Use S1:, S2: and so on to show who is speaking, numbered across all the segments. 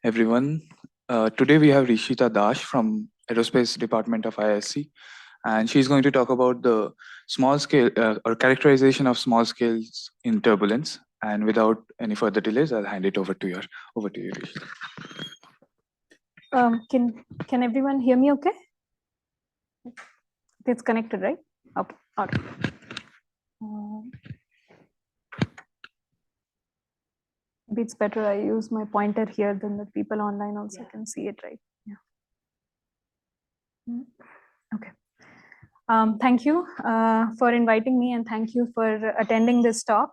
S1: everyone. Today we have Rishita Dash from Aerospace Department of ISC, and she's going to talk about the small scale or characterization of small scales in turbulence. And without any further delays, I'll hand it over to you, Rishita.
S2: Can everyone hear me okay? It's connected, right? Okay, all right. Maybe it's better I use my pointer here, then the people online also can see it, right? Yeah. Okay. Thank you for inviting me, and thank you for attending this talk.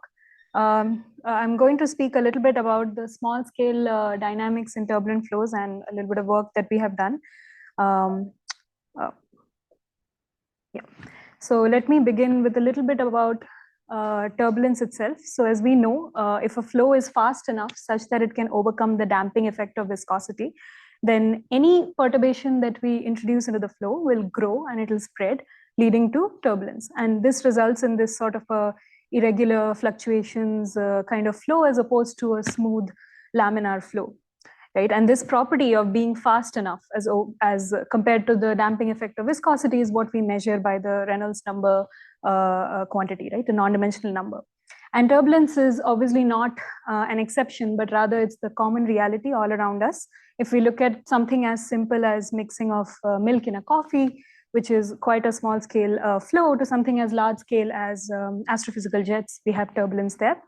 S2: I'm going to speak a little bit about the small scale dynamics in turbulent flows and a little bit of work that we have done. Yeah. So let me begin with a little bit about turbulence itself. So as we know, if a flow is fast enough such that it can overcome the damping effect of viscosity, then any perturbation that we introduce into the flow will grow and it will spread, leading to turbulence. And this results in this sort of a irregular fluctuations kind of flow as opposed to a smooth laminar flow. Right? And this property of being fast enough as compared to the damping effect of viscosity is what we measure by the Reynolds number quantity, right? The non-dimensional number. And turbulence is obviously not an exception, but rather it's the common reality all around us. If we look at something as simple as mixing of milk in a coffee, which is quite a small scale flow, to something as large scale as astrophysical jets, we have turbulence there.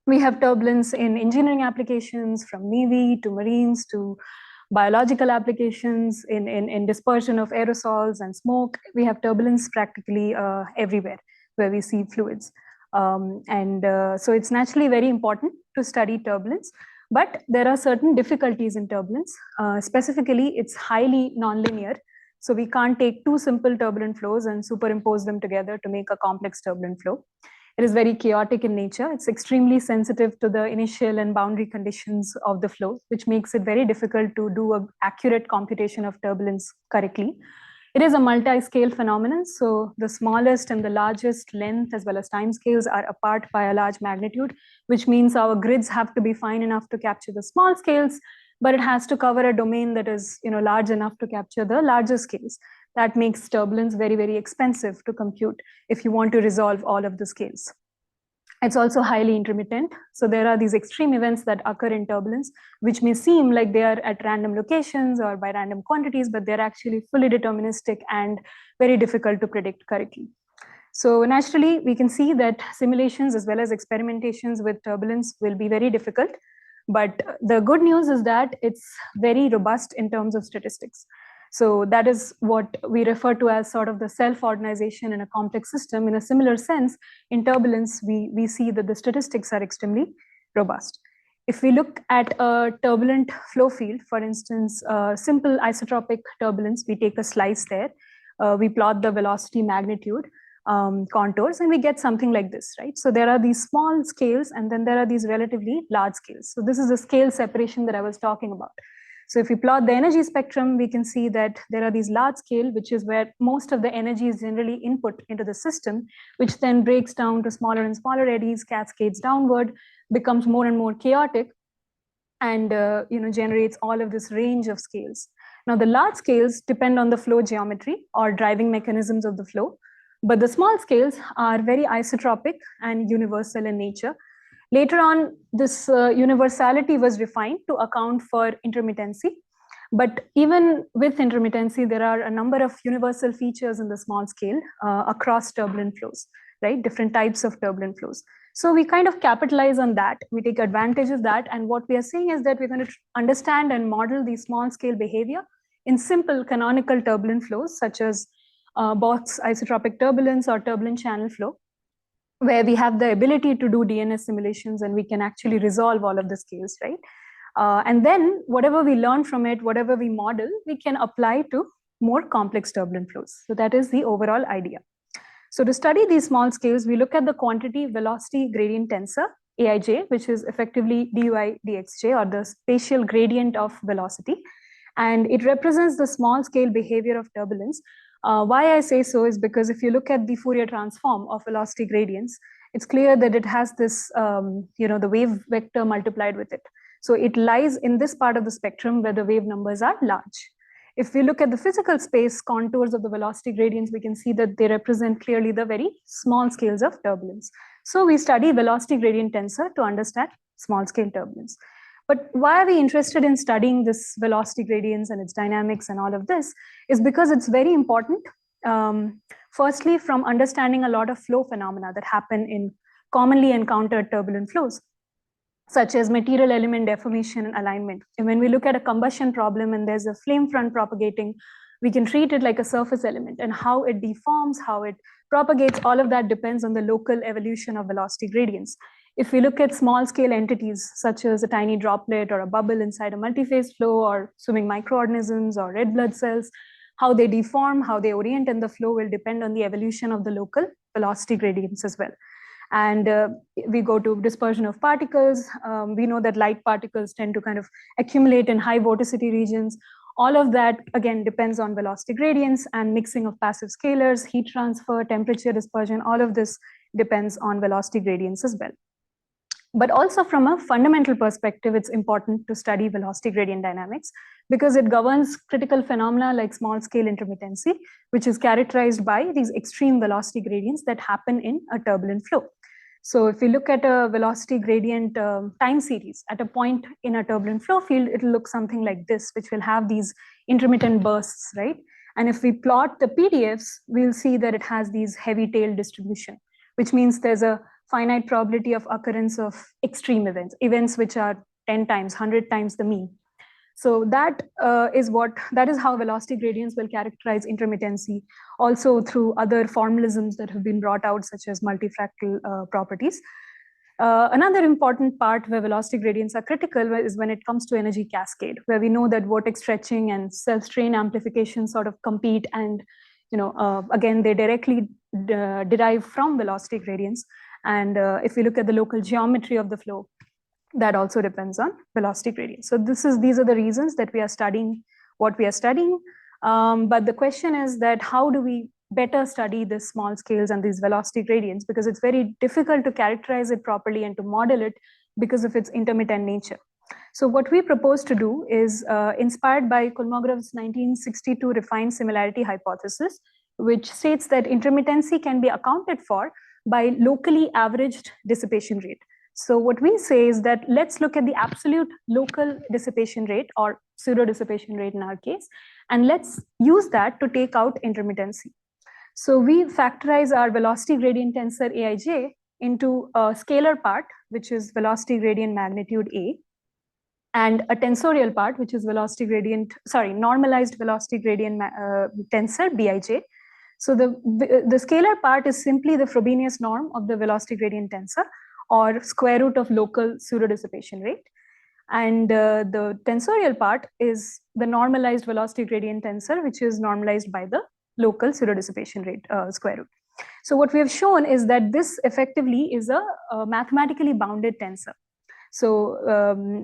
S2: We have turbulence in engineering applications, from Navy to Marines to biological applications, in dispersion of aerosols and smoke. We have turbulence practically everywhere where we see fluids. So it's naturally very important to study turbulence, but there are certain difficulties in turbulence. Specifically, it's highly nonlinear. So we can't take two simple turbulent flows and superimpose them together to make a complex turbulent flow. It is very chaotic in nature. It's extremely sensitive to the initial and boundary conditions of the flow, which makes it very difficult to do an accurate computation of turbulence correctly. It is a multi-scale phenomenon, so the smallest and the largest length as well as time scales are apart by a large magnitude, which means our grids have to be fine enough to capture the small scales, but it has to cover a domain that is large enough to capture the larger scales. That makes turbulence very, very expensive to compute if you want to resolve all of the scales. It's also highly intermittent. So there are these extreme events that occur in turbulence, which may seem like they are at random locations or by random quantities, but they're actually fully deterministic and very difficult to predict correctly. So naturally, we can see that simulations as well as experimentations with turbulence will be very difficult. But the good news is that it's very robust in terms of statistics. So that is what we refer to as sort of the self-organization in a complex system. In a similar sense, in turbulence, we see that the statistics are extremely robust. If we look at a turbulent flow field, for instance, simple isotropic turbulence, we take a slice there, we plot the velocity magnitude contours, and we get something like this, right? So there are these small scales, and then there are these relatively large scales. So this is the scale separation that I was talking about. So if we plot the energy spectrum, we can see that there are these large scale, which is where most of the energy is generally input into the system, which then breaks down to smaller and smaller eddies, cascades downward, becomes more and more chaotic, and generates all of this range of scales. Now, the large scales depend on the flow geometry or driving mechanisms of the flow, but the small scales are very isotropic and universal in nature. Later on, this universality was refined to account for intermittency. But even with intermittency, there are a number of universal features in the small scale across turbulent flows, right? Different types of turbulent flows. So we kind of capitalize on that. We take advantage of that. And what we are saying is that we're going to understand and model the small scale behavior in simple canonical turbulent flows, such as box isotropic turbulence or turbulent channel flow, where we have the ability to do DNS simulations and we can actually resolve all of the scales, right? And then whatever we learn from it, whatever we model, we can apply to more complex turbulent flows. So that is the overall idea. So to study these small scales, we look at the quantity velocity gradient tensor, AIJ, which is effectively dui dxj, or the spatial gradient of velocity. And it represents the small scale behavior of turbulence. Why I say so is because if you look at the Fourier transform of velocity gradients, it's clear that it has this, the wave vector multiplied with it. So it lies in this part of the spectrum where the wave numbers are large. If we look at the physical space contours of the velocity gradients, we can see that they represent clearly the very small scales of turbulence. So we study velocity gradient tensor to understand small scale turbulence. But why are we interested in studying this velocity gradients and its dynamics and all of this is because it's very important. Firstly, from understanding a lot of flow phenomena that happen in commonly encountered turbulent flows, such as material element deformation and alignment. And when we look at a combustion problem and there's a flame front propagating, we can treat it like a surface element, and how it deforms, how it propagates, all of that depends on the local evolution of velocity gradients. If we look at small scale entities, such as a tiny droplet or a bubble inside a multi-phase flow, or swimming microorganisms or red blood cells, how they deform, how they orient in the flow will depend on the evolution of the local velocity gradients as well. And we go to dispersion of particles. We know that light particles tend to kind of accumulate in high vorticity regions. All of that, again, depends on velocity gradients and mixing of passive scalars, heat transfer, temperature dispersion. All of this depends on velocity gradients as well. But also from a fundamental perspective, it's important to study velocity gradient dynamics because it governs critical phenomena like small-scale intermittency, which is characterized by these extreme velocity gradients that happen in a turbulent flow. So if we look at a velocity gradient time series at a point in a turbulent flow field, it'll look something like this, which will have these intermittent bursts, right? And if we plot the PDFs, we'll see that it has these heavy tail distribution, which means there's a finite probability of occurrence of extreme events which are 10 times, 100 times the mean. So that is how velocity gradients will characterize intermittency, also through other formalisms that have been brought out, such as multi-fractal properties. Another important part where velocity gradients are critical is when it comes to energy cascade, where we know that vortex stretching and self-strain amplification sort of compete, and again, they directly derive from velocity gradients. And if we look at the local geometry of the flow, that also depends on velocity gradients. So these are the reasons that we are studying what we are studying. But the question is that how do we better study the small scales and these velocity gradients, because it's very difficult to characterize it properly and to model it because of its intermittent nature. So what we propose to do is inspired by Kolmogorov's 1962 refined similarity hypothesis, which states that intermittency can be accounted for by locally averaged dissipation rate. So what we say is that let's look at the absolute local dissipation rate, or pseudo dissipation rate in our case, and let's use that to take out intermittency. So we factorize our velocity gradient tensor Aij into a scalar part, which is velocity gradient magnitude A, and a tensorial part, which is normalized velocity gradient tensor Bij. So the scalar part is simply the Frobenius norm of the velocity gradient tensor, or square root of local pseudo dissipation rate. And the tensorial part is the normalized velocity gradient tensor, which is normalized by the local pseudo dissipation rate square root. So what we have shown is that this effectively is a mathematically bounded tensor. So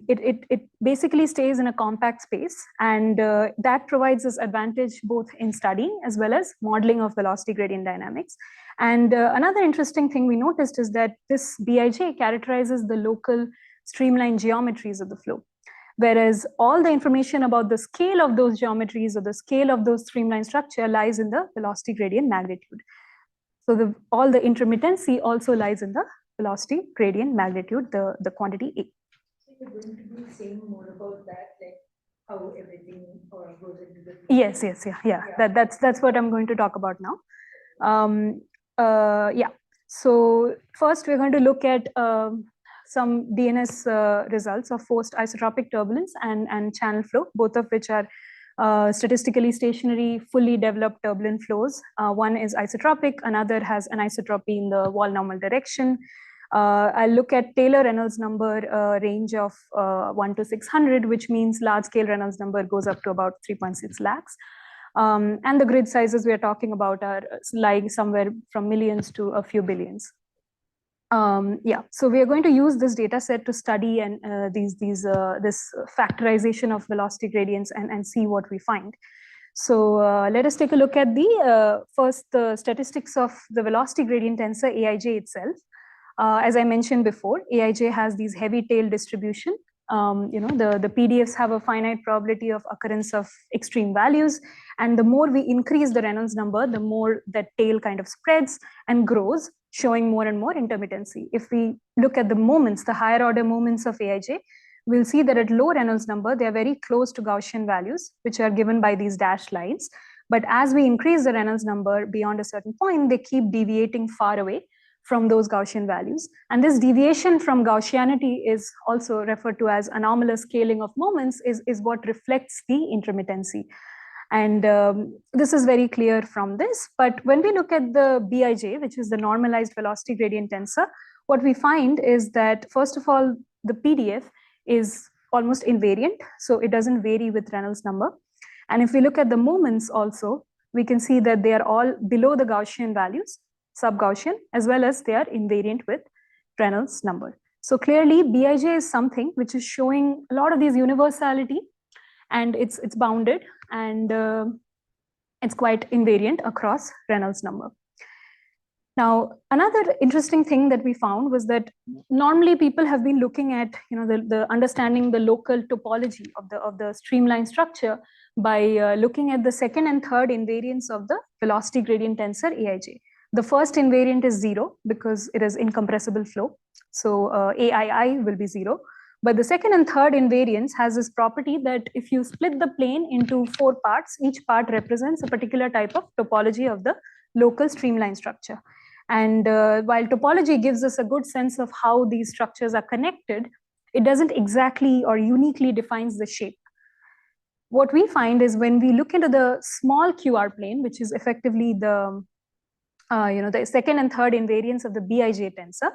S2: it basically stays in a compact space, and that provides us advantage both in studying as well as modeling of velocity gradient dynamics. And another interesting thing we noticed is that this Bij characterizes the local streamline geometries of the flow, whereas all the information about the scale of those geometries or the scale of those streamline structure lies in the velocity gradient magnitude. So all the intermittency also lies in the velocity gradient magnitude, the quantity A.
S3: So you're going to be saying more about that, like how everything goes into the...
S2: Yes. That's what I'm going to talk about now. So first we're going to look at some DNS results of forced isotropic turbulence and channel flow, both of which are statistically stationary, fully developed turbulent flows. One is isotropic, another has anisotropy in the wall normal direction. I'll look at Taylor Reynolds number range of 1 to 600, which means large scale Reynolds number goes up to about 3.6 lakhs. And the grid sizes we are talking about are lying somewhere from millions to a few billions. So we are going to use this data set to study and this factorization of velocity gradients and see what we find. So let us take a look at the statistics of the velocity gradient tensor Aij itself. As I mentioned before, Aij has these heavy tail distribution The PDFs have a finite probability of occurrence of extreme values. And the more we increase the Reynolds number, the more that tail kind of spreads and grows, showing more and more intermittency. If we look at the moments, the higher order moments of Aij, we'll see that at low Reynolds number, they are very close to Gaussian values, which are given by these dashed lines. But as we increase the Reynolds number beyond a certain point, they keep deviating far away from those Gaussian values. And this deviation from Gaussianity is also referred to as anomalous scaling of moments, is what reflects the intermittency. And this is very clear from this. But when we look at the Bij, which is the normalized velocity gradient tensor, what we find is that, first of all, the PDF is almost invariant. So it doesn't vary with Reynolds number. And if we look at the moments also, we can see that they are all below the Gaussian values, sub-Gaussian, as well as they are invariant with Reynolds number. So clearly, Bij is something which is showing a lot of these universality, and it's bounded, and it's quite invariant across Reynolds number. Now, another interesting thing that we found was that normally people have been looking at the understanding the local topology of the streamline structure by looking at the second and third invariants of the velocity gradient tensor Aij. The first invariant is 0 because it is incompressible flow. So AII will be 0. But the second and third invariants has this property that if you split the plane into 4 parts, each part represents a particular type of topology of the local streamline structure. And while topology gives us a good sense of how these structures are connected, it doesn't exactly or uniquely defines the shape. What we find is when we look into the small QR plane, which is effectively the second and third invariants of the Bij tensor,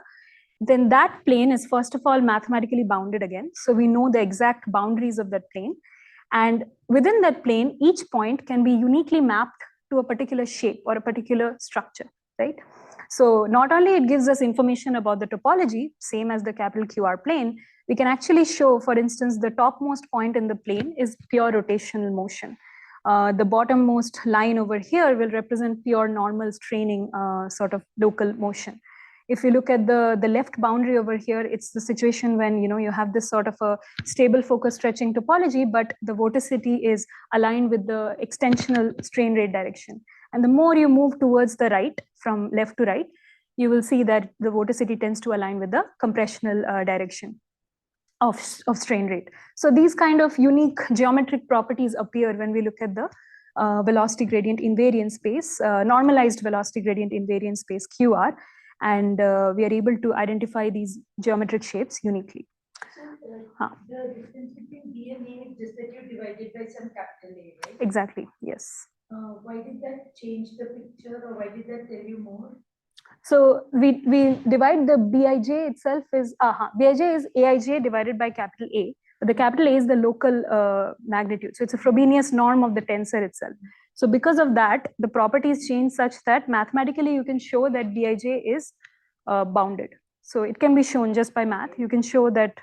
S2: then that plane is first of all mathematically bounded again. So we know the exact boundaries of that plane. And within that plane, each point can be uniquely mapped to a particular shape or a particular structure, right? So not only it gives us information about the topology, same as the capital QR plane, we can actually show, for instance, the topmost point in the plane is pure rotational motion. The bottommost line over here will represent pure normal straining sort of local motion. If you look at the left boundary over here, it's the situation when you have this sort of a stable focus stretching topology, but the vorticity is aligned with the extensional strain rate direction. And the more you move towards the right, from left to right, you will see that the vorticity tends to align with the compressional direction of strain rate. So these kind of unique geometric properties appear when we look at the velocity gradient invariant space, normalized velocity gradient invariant space QR, and we are able to identify these geometric shapes uniquely.
S3: So the difference between B and A is just that you divided by some capital A, right?
S2: Exactly, yes.
S3: Why did that change the picture, or why did that tell you more?
S2: So we divide the Bij itself is Bij is Aij divided by capital A. But the capital A is the local magnitude. So it's a Frobenius norm of the tensor itself. So because of that, the properties change such that mathematically you can show that Bij is bounded. So it can be shown just by math. You can show that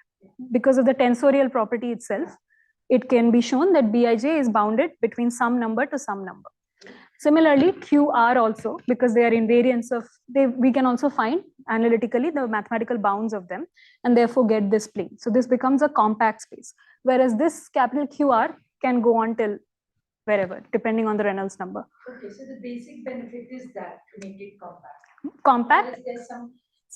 S2: because of the tensorial property itself, it can be shown that Bij is bounded between some number to some number. Similarly, QR also, because they are invariants of, we can also find analytically the mathematical bounds of them and therefore get this plane. So this becomes a compact space, whereas this capital QR can go on till wherever, depending on the Reynolds number.
S3: Okay, so the basic benefit is that to make it compact.
S2: Compact.
S3: There's some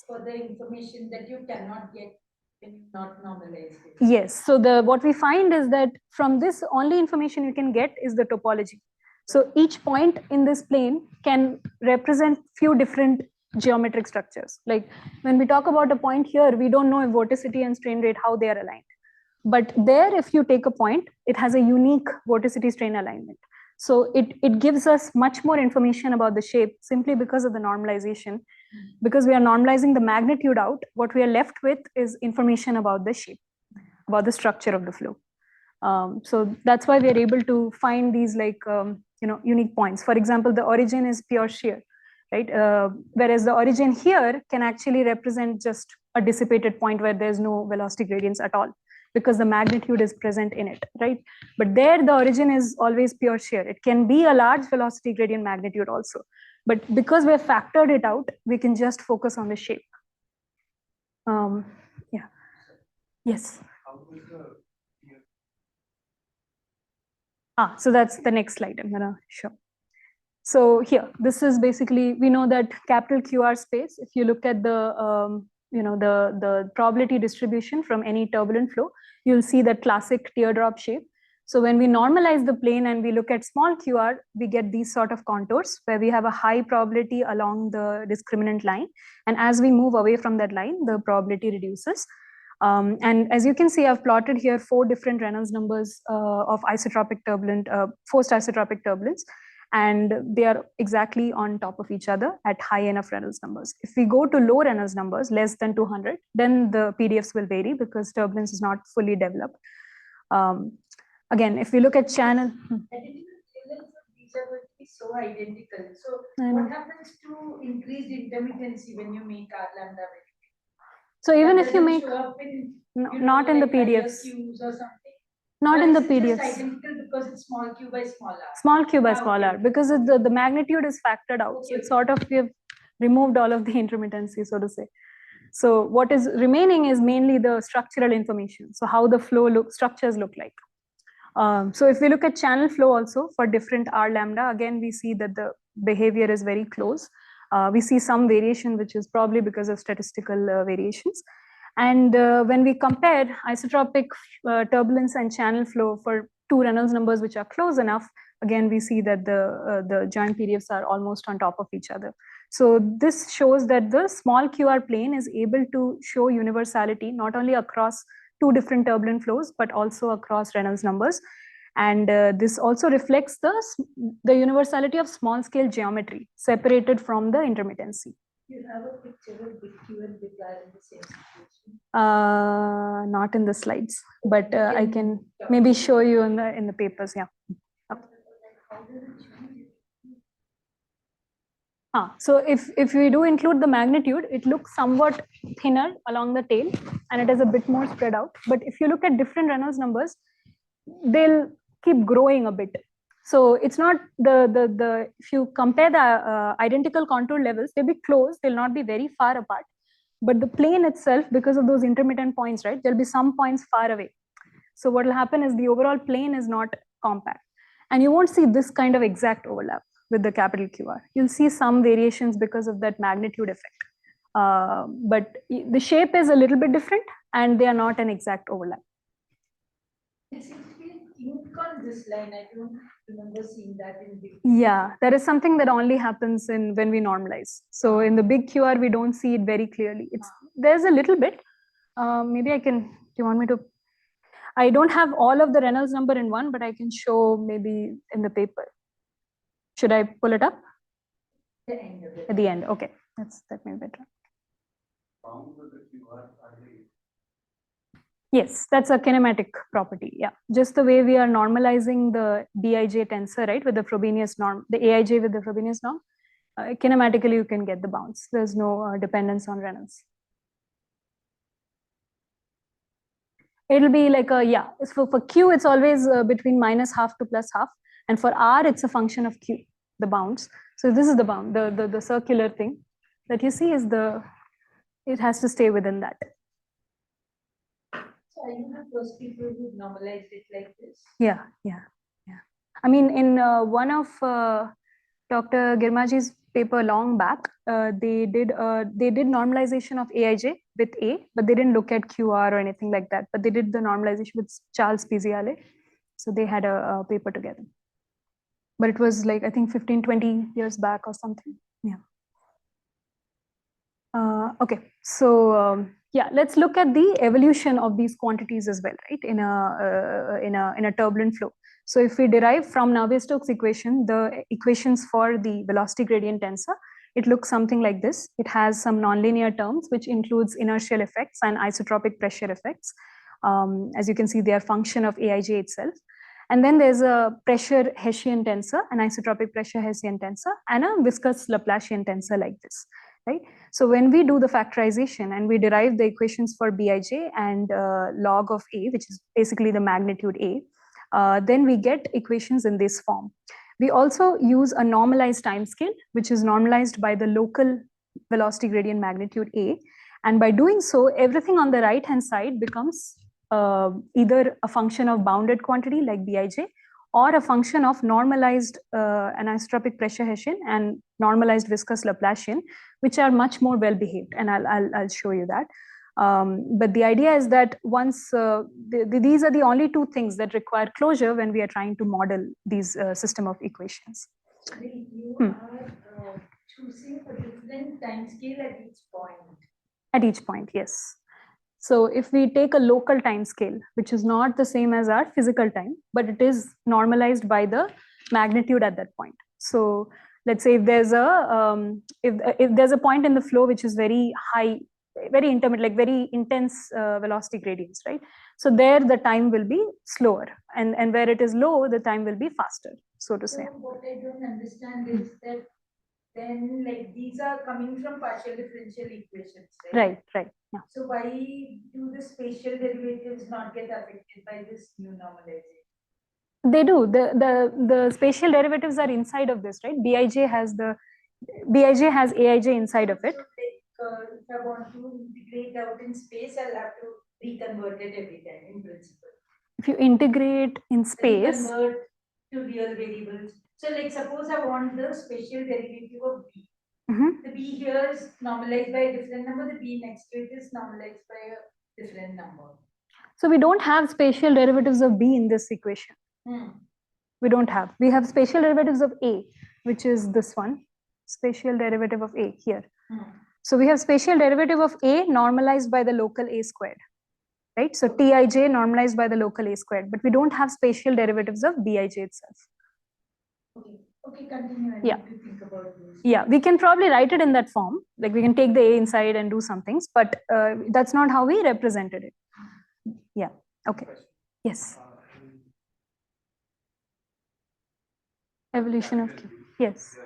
S3: further information that you cannot get when you not normalize it.
S2: Yes, so what we find is that from this, only information you can get is the topology. So each point in this plane can represent few different geometric structures. Like when we talk about a point here, we don't know if vorticity and strain rate, how they are aligned. But there, if you take a point, it has a unique vorticity strain alignment. So it gives us much more information about the shape simply because of the normalization. Because we are normalizing the magnitude out, what we are left with is information about the shape, about the structure of the flow. So that's why we are able to find these unique points. For example, the origin is pure shear, right? Whereas the origin here can actually represent just a dissipated point where there's no velocity gradients at all, because the magnitude is present in it, right? But there, the origin is always pure shear. It can be a large velocity gradient magnitude also. But because we have factored it out, we can just focus on the shape. Yeah. Yes.
S1: How
S2: So that's the next slide I'm gonna show. So here, this is basically, we know that capital QR space, if you look at the, the probability distribution from any turbulent flow, you'll see that classic teardrop shape. So when we normalize the plane and we look at small QR, we get these sort of contours where we have a high probability along the discriminant line. And as we move away from that line, the probability reduces. And as you can see, I've plotted here 4 different Reynolds numbers of isotropic turbulent, forced isotropic turbulence, and they are exactly on top of each other at high enough Reynolds numbers. If we go to low Reynolds numbers, less than 200, then the PDFs will vary because turbulence is not fully developed. Again, if we look at channel...
S3: These are going to be so identical. So what happens to increased intermittency when you make R lambda very big?
S2: So even if you make...
S3: not in the PDFs. Or something?
S2: Not in the PDFs.
S3: It's identical because it's small q by small r.
S2: Small q by small r, because the magnitude is factored out. Okay. So it's sort of, we have removed all of the intermittency, so to say. So what is remaining is mainly the structural information. So how the flow structures look like. So if we look at channel flow also for different R lambda, again, we see that the behavior is very close. We see some variation, which is probably because of statistical variations. And when we compare isotropic turbulence and channel flow for 2 Reynolds numbers which are close enough, again, we see that the joint periods are almost on top of each other. So this shows that the small QR plane is able to show universality not only across 2 different turbulent flows, but also across Reynolds numbers. And this also reflects the universality of small scale geometry separated from the intermittency.
S3: You have a picture of big Q and big R in the same situation?
S2: Not in the slides, but I can maybe show you in the papers. Yeah. Okay. So if we do include the magnitude, it looks somewhat thinner along the tail, and it is a bit more spread out. But if you look at different Reynolds numbers, they'll keep growing a bit. So it's not if you compare the identical contour levels, they'll be close, they'll not be very far apart. But the plane itself, because of those intermittent points, right, there'll be some points far away. So what will happen is the overall plane is not compact. And you won't see this kind of exact overlap with the capital QR. You'll see some variations because of that magnitude effect. But the shape is a little bit different, and they are not an exact overlap.
S3: It seems to be an ink on this line. I don't remember seeing that in big.
S2: Yeah, that is something that only happens when we normalize. So in the big QR, we don't see it very clearly. There's a little bit. Maybe I can, do you want me to? I don't have all of the Reynolds number in one, but I can show maybe in the paper. Should I pull it up?
S3: The end of it.
S2: At the end, okay. That may be better. Yes, that's a kinematic property. Yeah, just the way we are normalizing the Dij tensor, right, with the Frobenius norm, the Aij with the Frobenius norm, kinematically you can get the bounds. There's no dependence on Reynolds. It'll be like for Q, it's always between -half to +half. And for R, it's a function of Q, the bounds. So this is the bound, the circular thing that you see is it has to stay within that.
S3: So are you the first people who normalized it like this?
S2: Yeah. I mean, in one of Dr. Girmaji's paper long back, they did normalization of Aij with A, but they didn't look at QR or anything like that. But they did the normalization with Charles Piziale. So they had a paper together. But it was like, I think 15, 20 years back or something. Yeah. Okay, so yeah, let's look at the evolution of these quantities as well, right? In a turbulent flow. So if we derive from Navier-Stokes equation, the equations for the velocity gradient tensor, it looks something like this. It has some nonlinear terms, which includes inertial effects and isotropic pressure effects. As you can see, they are function of Aij itself. And then there's a pressure Hessian tensor, an isotropic pressure Hessian tensor, and a viscous Laplacian tensor like this, right? So when we do the factorization and we derive the equations for Bij and log of A, which is basically the magnitude A, then we get equations in this form. We also use a normalized time scale, which is normalized by the local velocity gradient magnitude A. And by doing so, everything on the right-hand side becomes either a function of bounded quantity like Bij, or a function of normalized anisotropic pressure Hessian and normalized viscous Laplacian, which are much more well behaved, and I'll show you that. But the idea is that once these are the only two things that require closure when we are trying to model these system of equations.
S3: You are choosing a different time scale at each point.
S2: At each point, yes. So if we take a local time scale, which is not the same as our physical time, but it is normalized by the magnitude at that point. So let's say if there's a if there's a point in the flow which is very high, very intermittent, like very intense velocity gradients, right? So there the time will be slower, and where it is low, the time will be faster, so to say.
S3: What I don't understand is that then like these are coming from partial differential equations, right?
S2: Right. Yeah.
S3: So why do the spatial derivatives not get affected by this new normalization?
S2: They do. The spatial derivatives are inside of this, right? Bij has Aij inside of it.
S3: So like, if I want to integrate out in space, I'll have to reconvert it every time in principle.
S2: If you integrate in space,
S3: convert to real variables. So like suppose I want the spatial derivative of b. The b here is normalized by a different number, the b next to it is normalized by a different number.
S2: So we don't have spatial derivatives of b in this equation. We don't have. We have spatial derivatives of a, which is this one, spatial derivative of a here. So we have spatial derivative of a normalized by the local a squared, right? So Tij normalized by the local a squared, but we don't have spatial derivatives of Bij itself.
S3: Okay, continue. I
S2: Yeah.
S3: need to think about this.
S2: Yeah, we can probably write it in that form. Like we can take the a inside and do some things, but that's not how we represented it. Yeah. Okay. Yes. Evolution of Q. Yes.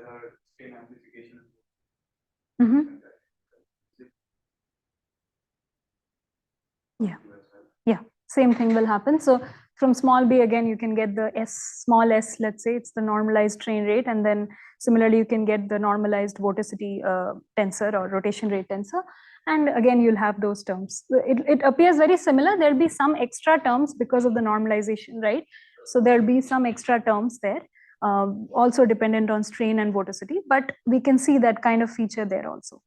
S2: Yeah. Same thing will happen. So from small b again, you can get the small s. Let's say it's the normalized strain rate, and then similarly you can get the normalized vorticity tensor or rotation rate tensor. And again, you'll have those terms. It appears very similar. There'll be some extra terms because of the normalization, right? So there'll be some extra terms there, also dependent on strain and vorticity, but we can see that kind of feature there also.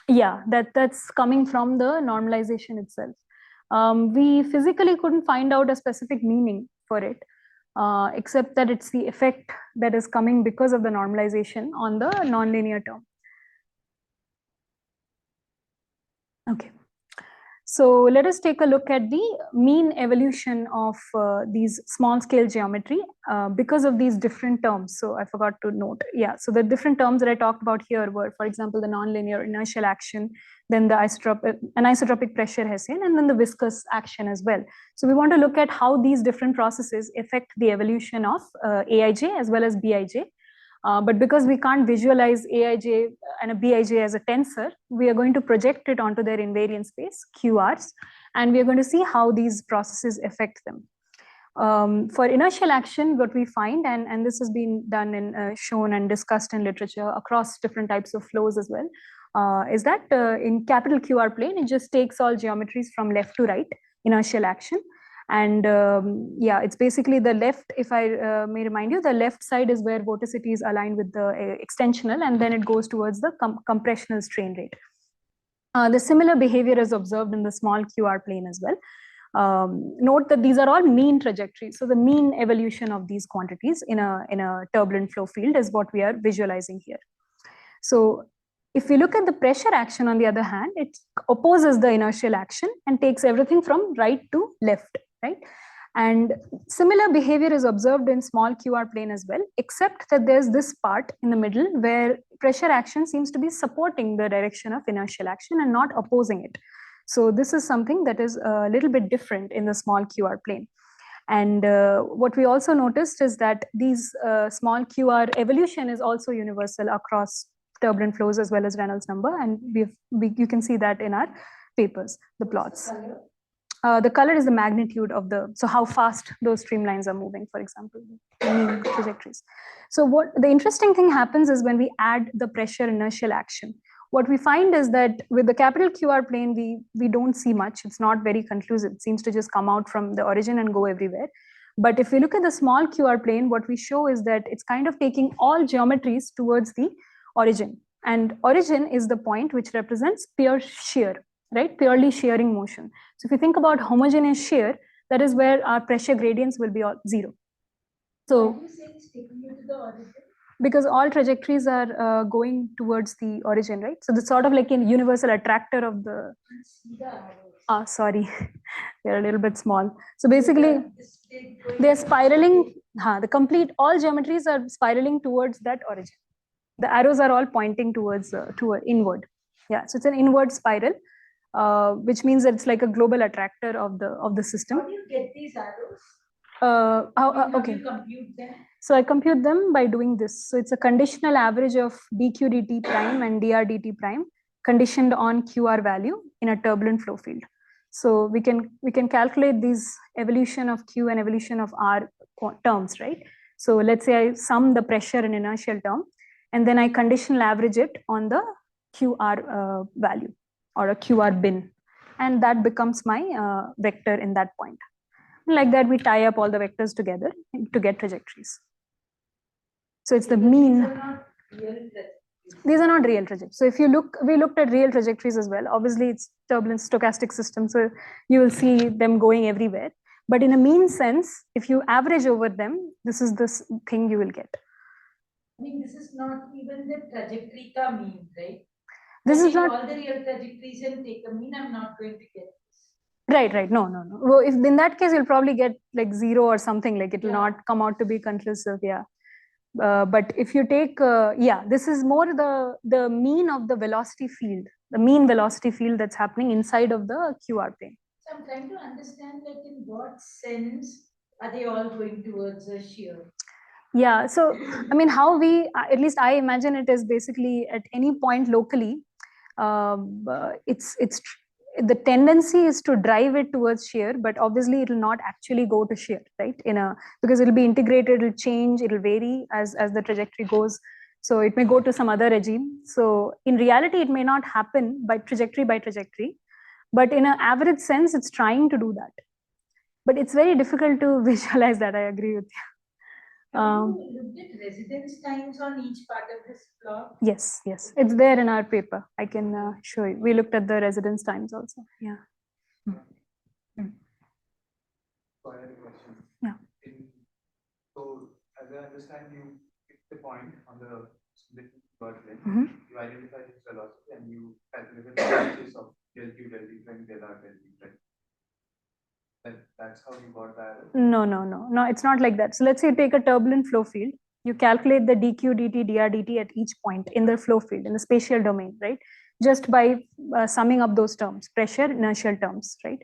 S2: Yeah, that's coming from the normalization itself. We physically couldn't find out a specific meaning for it, except that it's the effect that is coming because of the normalization on the nonlinear term. Okay. So let us take a look at the mean evolution of these small scale geometry because of these different terms. So I forgot to note. Yeah, so the different terms that I talked about here were, for example, the nonlinear inertial action, then the anisotropic pressure Hessian, and then the viscous action as well. So we want to look at how these different processes affect the evolution of Aij as well as Bij. But because we can't visualize Aij and a Bij as a tensor, we are going to project it onto their invariant space, QRs, and we are going to see how these processes affect them. For inertial action, what we find, and this has been done in shown and discussed in literature across different types of flows as well, is that in capital QR plane, it just takes all geometries from left to right, inertial action. And yeah, it's basically the left, if I may remind you, the left side is where vorticity is aligned with the extensional, and then it goes towards the compressional strain rate. The similar behavior is observed in the small QR plane as well. Note that these are all mean trajectories. So the mean evolution of these quantities in a turbulent flow field is what we are visualizing here. So if we look at the pressure action, on the other hand, it opposes the inertial action and takes everything from right to left, right? And similar behavior is observed in small QR plane as well, except that there's this part in the middle where pressure action seems to be supporting the direction of inertial action and not opposing it. So this is something that is a little bit different in the small QR plane. And what we also noticed is that these small QR evolution is also universal across turbulent flows as well as Reynolds number, and you can see that in our papers, the plots. The color is the magnitude of so how fast those streamlines are moving, for example, mean trajectories. So what the interesting thing happens is when we add the pressure inertial action, what we find is that with the capital QR plane, we don't see much. It's not very conclusive. It seems to just come out from the origin and go everywhere. But if we look at the small QR plane, what we show is that it's kind of taking all geometries towards the origin. And origin is the point which represents pure shear, right? Purely shearing motion. So if you think about homogeneous shear, that is where our pressure gradients will be all zero. So
S3: why do you say it's taking you to the origin?
S2: Because all trajectories are going towards the origin, right? So it's sort of like a universal attractor of the. Sorry, they're a little bit small. So basically, they're spiraling. The complete all geometries are spiraling towards that origin. The arrows are all pointing towards inward. Yeah, so it's an inward spiral, which means that it's like a global attractor of the system.
S3: How do you get these arrows?
S2: Okay.
S3: You compute them?
S2: So I compute them by doing this. So it's a conditional average of dq dt prime and dr dt prime conditioned on QR value in a turbulent flow field. So we can calculate these evolution of Q and evolution of R terms, right? So let's say I sum the pressure and inertial term, and then I conditional average it on the QR value or a QR bin, and that becomes my vector in that point. Like that, we tie up all the vectors together to get trajectories. So it's the mean. These are not real trajectories. So if you look, we looked at real trajectories as well. Obviously, it's turbulent stochastic system, so you will see them going everywhere. But in a mean sense, if you average over them, this is the thing you will get.
S3: I mean, this is not even the trajectory ka mean, right?
S2: This is not
S3: all the real trajectories and take a mean. I'm not going to get this.
S2: Right. No. Well, if in that case, you'll probably get like 0 or something. Like it will not come out to be conclusive. Yeah. But if you take, this is more the mean of the velocity field, the mean velocity field that's happening inside of the QR plane.
S3: So I'm trying to understand, like, in what sense are they all going towards a shear?
S2: Yeah. So, I mean, how we, at least I imagine it is basically at any point locally, it's the tendency is to drive it towards shear, but obviously it will not actually go to shear, right? Because it will be integrated, it will change, it will vary as the trajectory goes. So it may go to some other regime. So in reality, it may not happen by trajectory, but in an average sense, it's trying to do that. But it's very difficult to visualize that. I agree with you.
S3: Have you looked at residence times on each part of this plot?
S2: Yes. It's there in our paper. I can show you. We looked at the residence times also. Yeah.
S1: So I have a question.
S2: Yeah.
S1: So as I understand, you pick the point on the bird plane, you identify its velocity, and you calculate the chances of del Q, del D prime, del R, del D prime. That's how you got the arrow?
S2: No, it's not like that. So let's say you take a turbulent flow field, you calculate the dq, dt, dr, dt at each point in the flow field, in the spatial domain, right? Just by summing up those terms, pressure, inertial terms, right?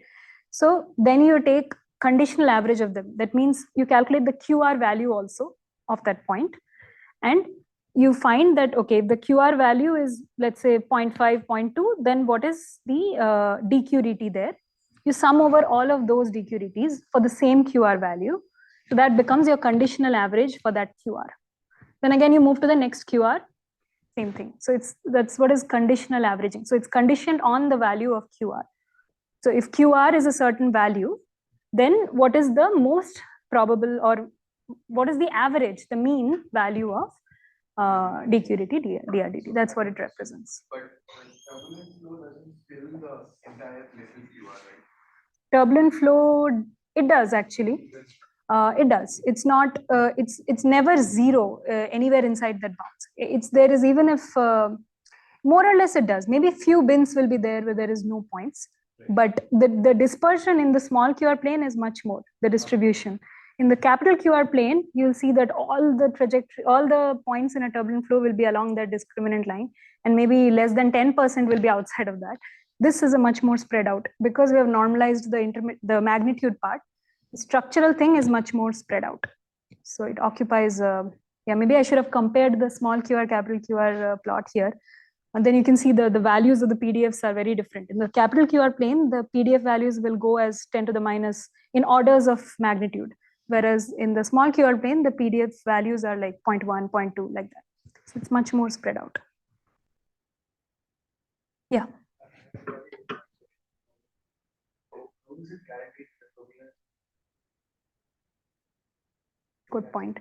S2: So then you take conditional average of them. That means you calculate the QR value also of that point, and you find that, okay, if the QR value is, let's say 0.5, 0.2, then what is the dq, dt there? You sum over all of those dq/dt's for the same QR value. So that becomes your conditional average for that QR. Then again, you move to the next QR, same thing. So that's what is conditional averaging. So it's conditioned on the value of QR. So if QR is a certain value, then what is the most probable, or what is the average, the mean value of dq dt, dr dt? That's what it represents.
S1: But turbulent flow doesn't fill the entire places QR, right?
S2: Turbulent flow, it does actually. It does. It's not. It's never zero anywhere inside that bounds. There is, even if more or less it does. Maybe few bins will be there where there is no points, but the dispersion in the small QR plane is much more. The distribution in the capital QR plane, you'll see that all the trajectory, all the points in a turbulent flow will be along that discriminant line, and maybe less than 10% will be outside of that. This is a much more spread out because we have normalized the magnitude part. The structural thing is much more spread out. So it occupies, maybe I should have compared the small QR, capital QR plot here. And then you can see the values of the PDFs are very different. In the capital QR plane, the PDF values will go as 10 to the minus in orders of magnitude. Whereas in the small QR plane, the PDF values are like 0.1, 0.2, like that. So it's much more spread out. Yeah. Good point.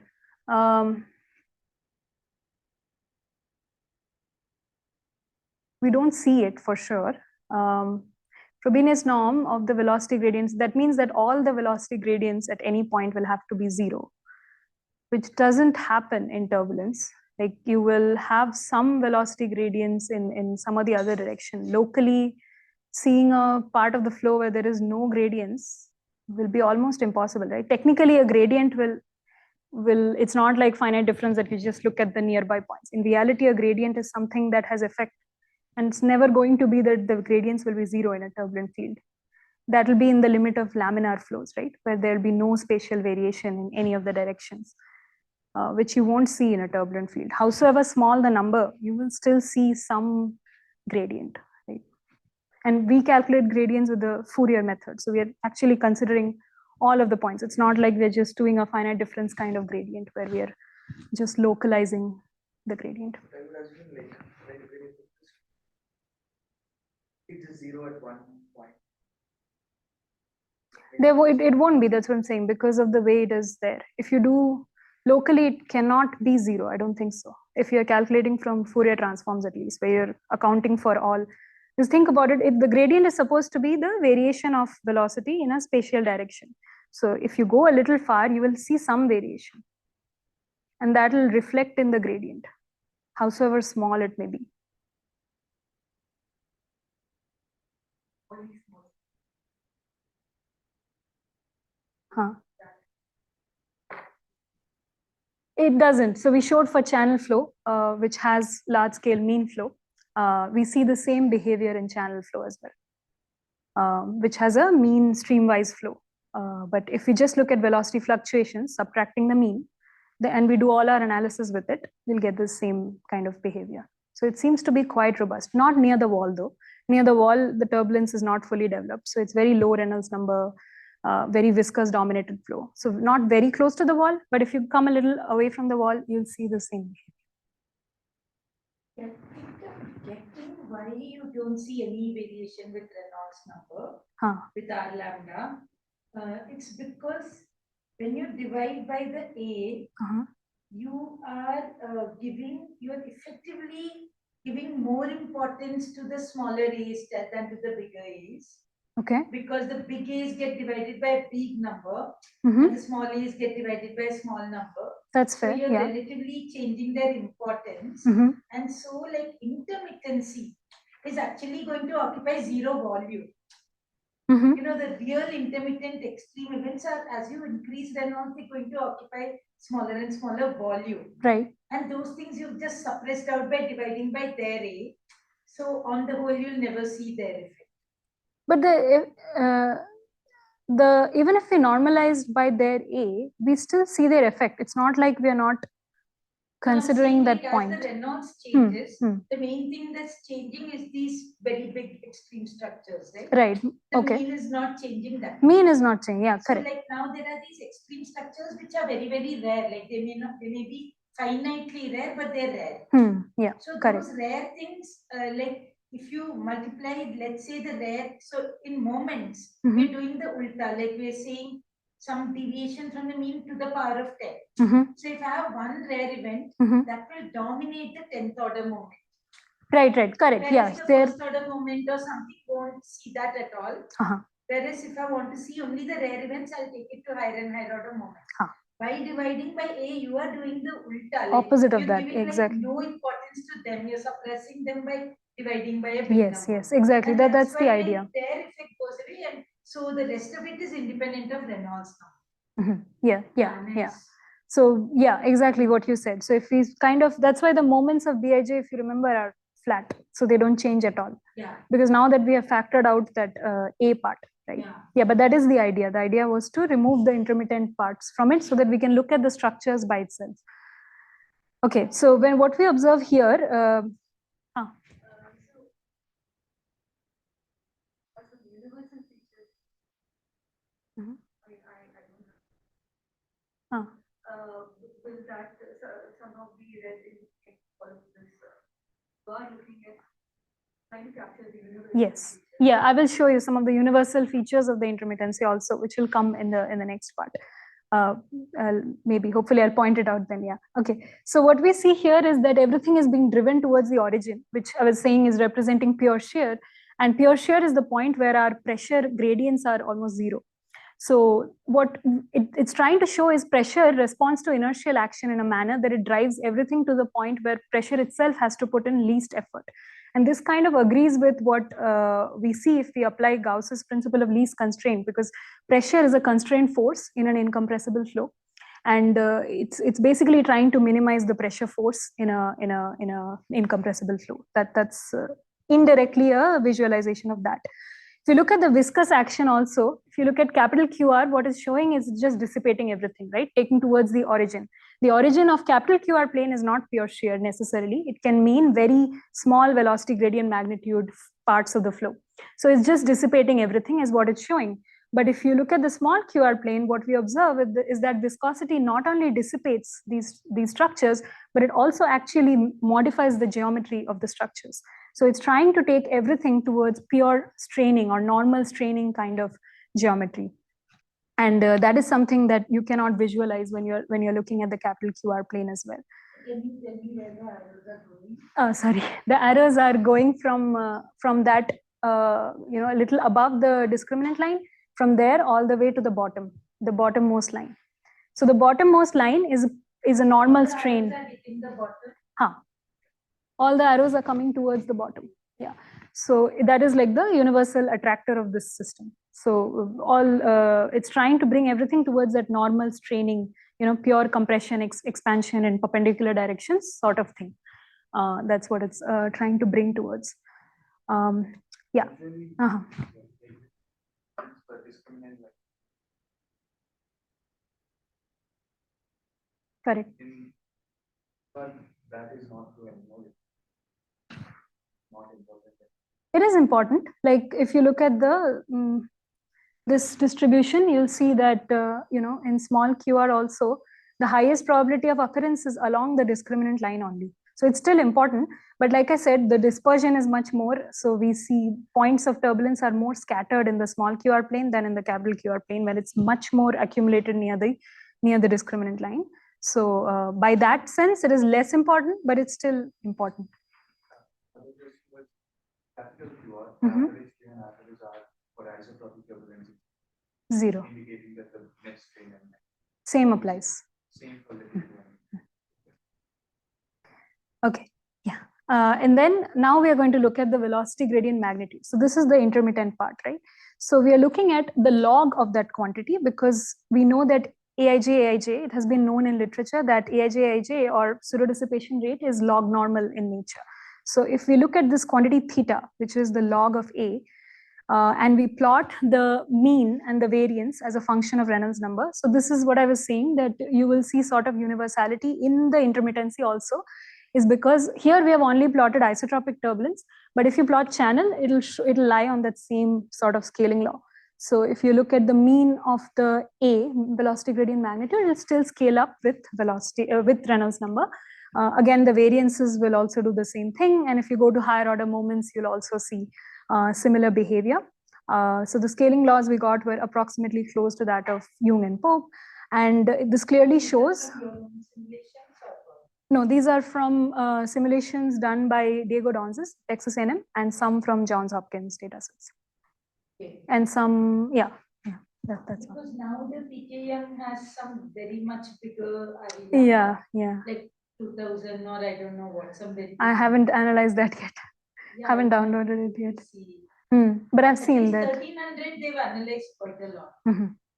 S2: We don't see it for sure. Frobenius norm of the velocity gradients, that means that all the velocity gradients at any point will have to be zero, which doesn't happen in turbulence. Like you will have some velocity gradients in some of the other direction. Locally, seeing a part of the flow where there is no gradients will be almost impossible, right? Technically, a gradient will it's not like finite difference that you just look at the nearby points. In reality, a gradient is something that has effect, and it's never going to be that the gradients will be zero in a turbulent field. That will be in the limit of laminar flows, right? Where there'll be no spatial variation in any of the directions, which you won't see in a turbulent field. Howsoever small the number, you will still see some gradient, right? And we calculate gradients with the Fourier method. So we are actually considering all of the points. It's not like we're just doing a finite difference kind of gradient where we are just localizing the gradient.
S4: I would assume like when you put this, it is zero at one point.
S2: It won't be, that's what I'm saying, because of the way it is there. If you do locally, it cannot be zero. I don't think so. If you're calculating from Fourier transforms, at least, where you're accounting for all. Just think about it. The gradient is supposed to be the variation of velocity in a spatial direction. So if you go a little far, you will see some variation. And that will reflect in the gradient, howsoever small it may be. Huh. It doesn't. So we showed for channel flow, which has large scale mean flow. We see the same behavior in channel flow as well, which has a mean streamwise flow. But if we just look at velocity fluctuations, subtracting the mean, and we do all our analysis with it, we'll get the same kind of behavior. So it seems to be quite robust. Not near the wall though. Near the wall, the turbulence is not fully developed. So it's very low Reynolds number, very viscous dominated flow. So not very close to the wall, but if you come a little away from the wall, you'll see the same behavior.
S3: Getting why you don't see any variation with Reynolds number with R lambda, it's because when you divide by the A, you are you're effectively giving more importance to the smaller A's than to the bigger A's.
S2: Okay.
S3: Because the big A's get divided by a big number, and the small A's get divided by a small number.
S2: That's fair.
S3: So you're relatively changing their importance. And so like intermittency is actually going to occupy zero volume. You know, the real intermittent extreme events are, as you increase Reynolds, they're going to occupy smaller and smaller volume.
S2: Right.
S3: And those things you've just suppressed out by dividing by their A. So on the whole, you'll never see their effect.
S2: But even if we normalized by their A, we still see their effect. It's not like we are not considering that point.
S3: As the Reynolds changes, the main thing that's changing is these very big extreme structures, right?
S2: Right.
S3: The mean is not changing that.
S2: Mean is not changing, yeah, correct.
S3: So like now there are these extreme structures which are very, very rare. Like they may be finitely rare, but they're rare.
S2: Yeah,
S3: so
S2: correct.
S3: Those rare things, like if you multiply, let's say the rare, so in moments, we're doing the ulta, like we're saying some deviation from the mean to the power of 10. So if I have one rare event, that will dominate the 10th order moment.
S2: Right, correct.
S3: Whereas the first order moment or something, won't see that at all. Whereas if I want to see only the rare events, I'll take it to higher and higher order moments. By dividing by A, you are doing the ulta.
S2: Opposite of that, exactly.
S3: No importance to them. You're suppressing them by dividing by a big
S2: number. Yes, exactly. That's the idea.
S3: Their effect goes away, and so the rest of it is independent of Reynolds
S2: number. Yeah. So yeah, exactly what you said. So if we that's why the moments of Bij, if you remember, are flat. So they don't change at all.
S3: Yeah.
S2: Because now that we have factored out that A part, right? Yeah, but that is the idea. The idea was to remove the intermittent parts from it so that we can look at the structures by itself. Okay, so what we observe here,
S3: Will that somehow be read in all of this? You are looking at trying to capture the universe.
S2: Yes. Yeah, I will show you some of the universal features of the intermittency also, which will come in the next part. Maybe, hopefully, I'll point it out then. Yeah. Okay. So what we see here is that everything is being driven towards the origin, which I was saying is representing pure shear. And pure shear is the point where our pressure gradients are almost zero. So what it's trying to show is pressure responds to inertial action in a manner that it drives everything to the point where pressure itself has to put in least effort. And this kind of agrees with what we see if we apply Gauss's principle of least constraint, because pressure is a constrained force in an incompressible flow. And it's basically trying to minimize the pressure force in a incompressible flow. That's indirectly a visualization of that. If you look at the viscous action also, if you look at capital QR, what is showing is just dissipating everything, right? Taking towards the origin. The origin of capital QR plane is not pure shear necessarily. It can mean very small velocity gradient magnitude parts of the flow. So it's just dissipating everything is what it's showing. But if you look at the small QR plane, what we observe is that viscosity not only dissipates these structures, but it also actually modifies the geometry of the structures. So it's trying to take everything towards pure straining or normal straining kind of geometry. And that is something that you cannot visualize when you're looking at the capital QR plane as well.
S3: Can you tell me where the arrows are going?
S2: Sorry, the arrows are going from that a little above the discriminant line, from there all the way to the bottommost line. So the bottommost line is a normal strain.
S3: In the bottom.
S2: All the arrows are coming towards the bottom. Yeah. So that is like the universal attractor of this system. So it's trying to bring everything towards that normal straining, pure compression, expansion in perpendicular directions sort of thing. That's what it's trying to bring towards. Yeah. Correct.
S4: But that is not true anymore. Not important.
S2: It is important. Like if you look at the this distribution, you'll see that in small QR also, the highest probability of occurrence is along the discriminant line only. So it's still important, but like I said, the dispersion is much more. So we see points of turbulence are more scattered in the small QR plane than in the capital QR plane, where it's much more accumulated near the discriminant line. So by that sense, it is less important, but it's still important.
S4: Capital QR, average Q and average R for isotropic turbulence.
S2: 0.
S4: Indicating that the net strain and
S2: same applies.
S4: Same for the Q1.
S2: Okay, yeah. And then now we are going to look at the velocity gradient magnitude. So this is the intermittent part, right? So we are looking at the log of that quantity, because we know that Aij, it has been known in literature that Aij or pseudo-dissipation rate is log normal in nature. So if we look at this quantity theta, which is the log of A, and we plot the mean and the variance as a function of Reynolds number. So this is what I was saying, that you will see sort of universality in the intermittency also, is because here we have only plotted isotropic turbulence, but if you plot channel, it'll lie on that same sort of scaling law. So if you look at the mean of the A, velocity gradient magnitude, it'll still scale up with velocity with Reynolds number. Again, the variances will also do the same thing. And if you go to higher order moments, you'll also see similar behavior. So the scaling laws we got were approximately close to that of Jung and Pope. And this clearly shows. No, these are from simulations done by Diego Donzes, Texas A&M, and some from Johns Hopkins datasets.
S3: Okay.
S2: And some, that's
S3: because all. Now the PKM has some very much bigger
S2: area. Yeah.
S3: Like 2000 or I don't know what, some very.
S2: I haven't analyzed that yet.
S3: Yeah,
S2: haven't downloaded it yet. But I've seen that.
S3: 1300 they've analyzed quite a lot.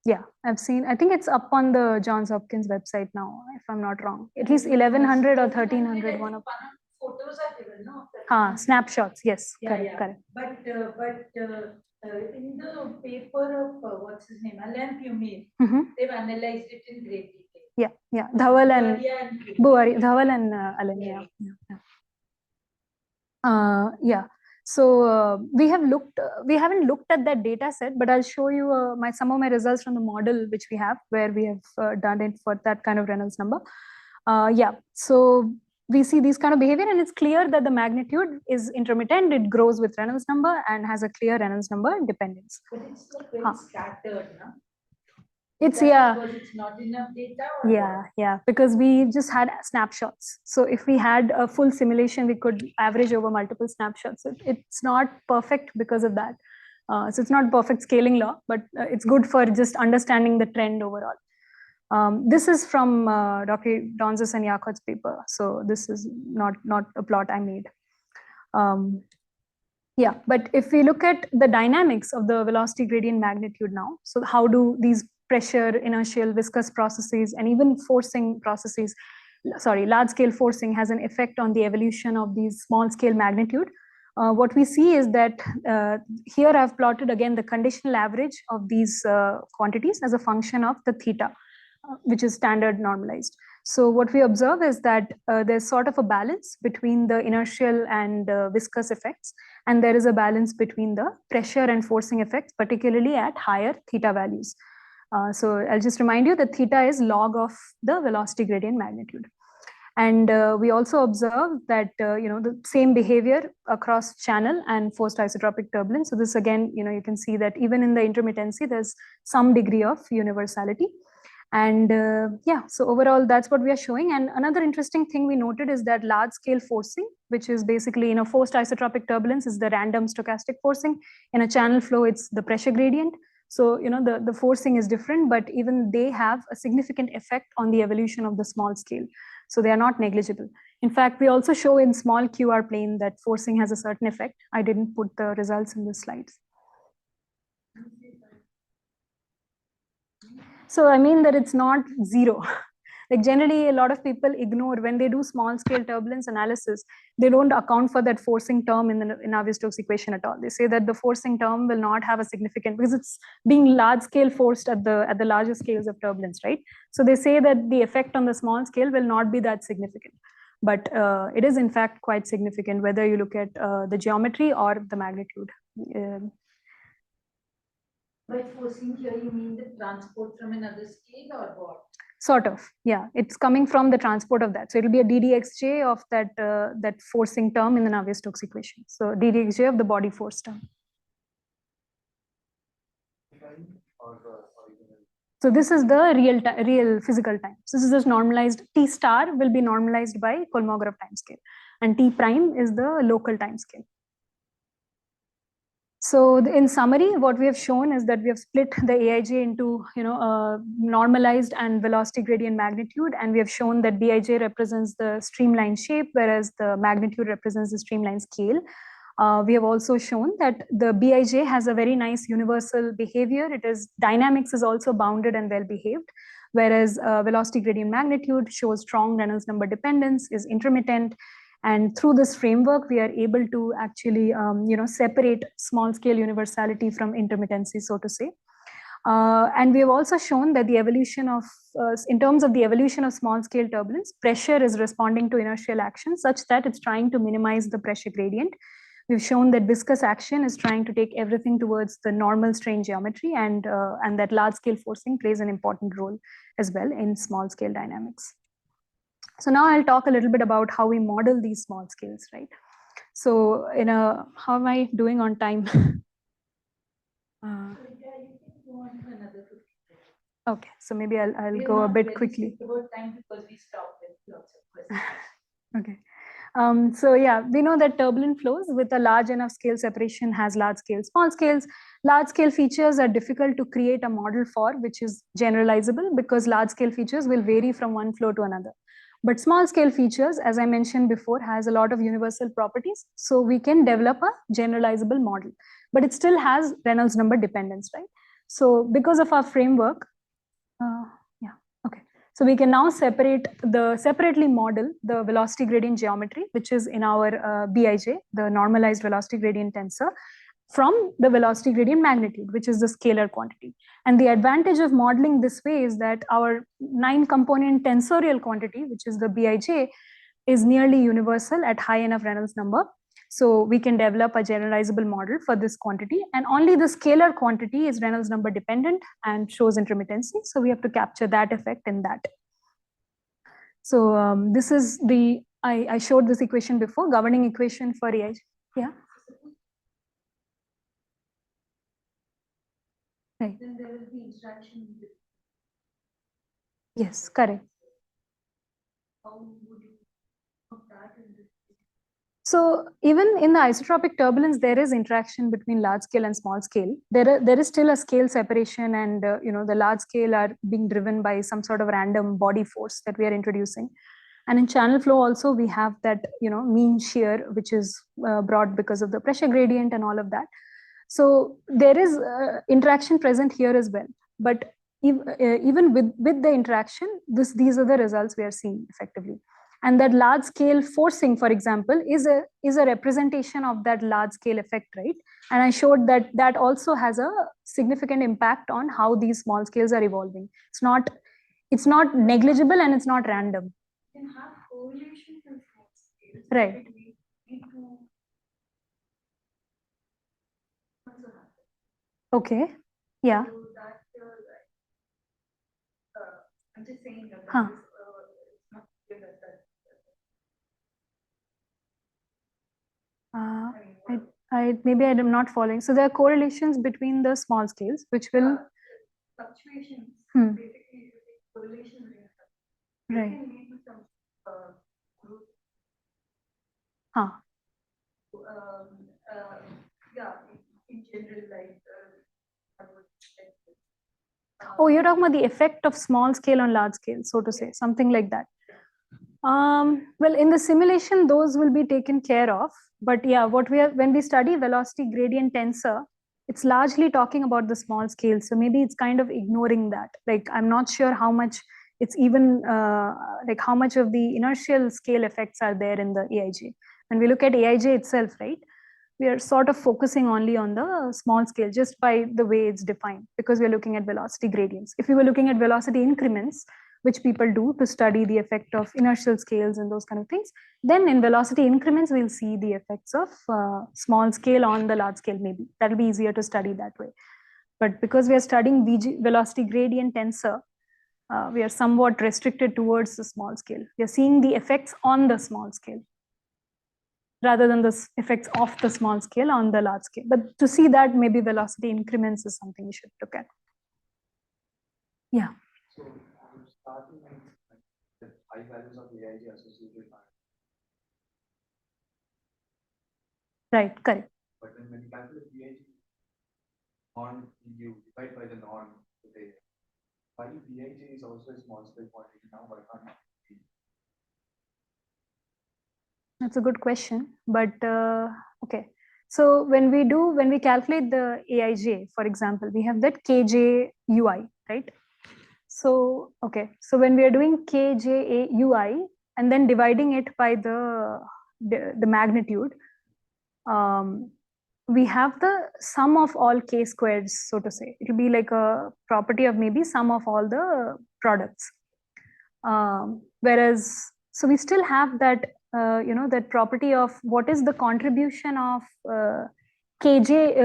S2: Yeah, I've seen. I think it's up on the Johns Hopkins website now, if I'm not wrong. At least 1100 or 1300. One of
S3: photos are given, no?
S2: Snapshots. Yes,
S3: yeah,
S2: correct.
S3: But in the paper of what's his name, Alain Pumir, they've analyzed it in great detail.
S2: Yeah. Dhawal and Buari, Dhawal and Alain. Yeah. So we haven't looked at that data set, but I'll show you some of my results from the model which we have, where we have done it for that kind of Reynolds number. Yeah, so we see these kind of behavior, and it's clear that the magnitude is intermittent. It grows with Reynolds number and has a clear Reynolds number dependence.
S3: But it's like very scattered, no?
S2: It's yeah.
S3: Because it's not enough data.
S2: Yeah, because we just had snapshots. So if we had a full simulation, we could average over multiple snapshots. It's not perfect because of that. So it's not perfect scaling law, but it's good for just understanding the trend overall. This is from Dr. Donzis and Yakot's paper. So this is not a plot I made. Yeah, but if we look at the dynamics of the velocity gradient magnitude now, so how do these pressure, inertial, viscous processes, and even forcing processes, large scale forcing has an effect on the evolution of these small scale magnitude. What we see is that here I've plotted again the conditional average of these quantities as a function of the theta, which is standard normalized. So what we observe is that there's sort of a balance between the inertial and viscous effects, and there is a balance between the pressure and forcing effects, particularly at higher theta values. So I'll just remind you that theta is log of the velocity gradient magnitude. And we also observe that the same behavior across channel and forced isotropic turbulence. So this again, you can see that even in the intermittency, there's some degree of universality. And yeah, so overall, that's what we are showing. And another interesting thing we noted is that large scale forcing, which is basically forced isotropic turbulence, is the random stochastic forcing. In a channel flow, it's the pressure gradient. So the forcing is different, but even they have a significant effect on the evolution of the small scale. So they are not negligible. In fact, we also show in small QR plane that forcing has a certain effect. I didn't put the results in the slides. So I mean that it's not zero. Like generally, a lot of people ignore when they do small scale turbulence analysis, they don't account for that forcing term in the Navier-Stokes equation at all. They say that the forcing term will not have a significant, because it's being large scale forced at the larger scales of turbulence, right? So they say that the effect on the small scale will not be that significant. But it is in fact quite significant, whether you look at the geometry or the magnitude.
S3: By forcing here, you mean the transport from another scale or what?
S2: Sort of, yeah. It's coming from the transport of that. So it'll be a ddxj of that forcing term in the Navier-Stokes equation. So ddxj of the body force term. So this is the real physical time. So this is just normalized. T star will be normalized by Kolmogorov timescale, and T prime is the local timescale. So in summary, what we have shown is that we have split the Aij into normalized and velocity gradient magnitude, and we have shown that Bij represents the streamline shape, whereas the magnitude represents the streamline scale. We have also shown that the Bij has a very nice universal behavior. Dynamics is also bounded and well behaved, whereas velocity gradient magnitude shows strong Reynolds number dependence, is intermittent. And through this framework, we are able to actually, separate small scale universality from intermittency, so to say. And we have also shown that the evolution of, in terms of the evolution of small scale turbulence, pressure is responding to inertial action such that it's trying to minimize the pressure gradient. We've shown that viscous action is trying to take everything towards the normal strain geometry, and that large scale forcing plays an important role as well in small scale dynamics. So now I'll talk a little bit about how we model these small scales, right? So how am I doing on time? Okay, so maybe I'll go a bit quickly.
S3: About time because we stopped with lots of questions.
S2: Okay. So yeah, we know that turbulent flows with a large enough scale separation has large scale, small scales. Large scale features are difficult to create a model for, which is generalizable, because large scale features will vary from one flow to another. But small scale features, as I mentioned before, has a lot of universal properties. So we can develop a generalizable model, but it still has Reynolds number dependence, right? So because of our framework, so we can now separately model the velocity gradient geometry, which is in our Bij, the normalized velocity gradient tensor, from the velocity gradient magnitude, which is the scalar quantity. And the advantage of modeling this way is that our 9-component tensorial quantity, which is the Bij, is nearly universal at high enough Reynolds number. So we can develop a generalizable model for this quantity, and only the scalar quantity is Reynolds number dependent and shows intermittency. So we have to capture that effect in that. So this is the, I showed this equation before, governing equation for AI. Yeah. Right.
S3: Then there will be interaction with.
S2: Yes, correct.
S3: How would you put that in this?
S2: So even in the isotropic turbulence, there is interaction between large scale and small scale. There is still a scale separation, and the large scale are being driven by some sort of random body force that we are introducing. And in channel flow also, we have that mean shear, which is brought because of the pressure gradient and all of that. So there is interaction present here as well. But even with the interaction, these are the results we are seeing effectively. And that large scale forcing, for example, is a representation of that large scale effect, right? And I showed that that also has a significant impact on how these small scales are evolving. It's not negligible and it's not random.
S3: You can have correlation with small scales.
S2: Right. Okay. Yeah.
S3: So that, I'm just saying that
S2: Huh.
S3: it's not clear that.
S2: Maybe I am not following. So there are correlations between the small scales, which will
S3: Fluctuations.
S2: Hmm.
S3: Basically, correlation with
S2: Right.
S3: can lead to some group.
S2: Huh.
S3: Yeah, in general, like.
S2: Oh, you're talking about the effect of small scale on large scale, so to say, something like that. Well, in the simulation, those will be taken care of. But yeah, when we study velocity gradient tensor, it's largely talking about the small scale. So maybe it's kind of ignoring that. Like, I'm not sure how much it's even like how much of the inertial scale effects are there in the AIJ. When we look at AIJ itself, right, we are sort of focusing only on the small scale just by the way it's defined, because we're looking at velocity gradients. If we were looking at velocity increments, which people do to study the effect of inertial scales and those kind of things, then in velocity increments, we'll see the effects of small scale on the large scale, maybe. That'll be easier to study that way. But because we are studying velocity gradient tensor, we are somewhat restricted towards the small scale. We are seeing the effects on the small scale, rather than the effects of the small scale on the large scale. But to see that, maybe velocity increments is something we should look at. Yeah.
S4: So starting with the high values of AIG associated.
S2: Right, correct.
S4: But then when you calculate AIG on you divide by the norm today, why BIJ is also a small scale quantity now, why can't it be?
S2: That's a good question, but okay. So when we calculate the AIJ, for example, we have that KJ UI, right? So, okay. So when we are doing KJ UI and then dividing it by the magnitude, we have the sum of all k squares, so to say. It will be like a property of maybe sum of all the products. Whereas, so we still have that, that property of what is the contribution of K1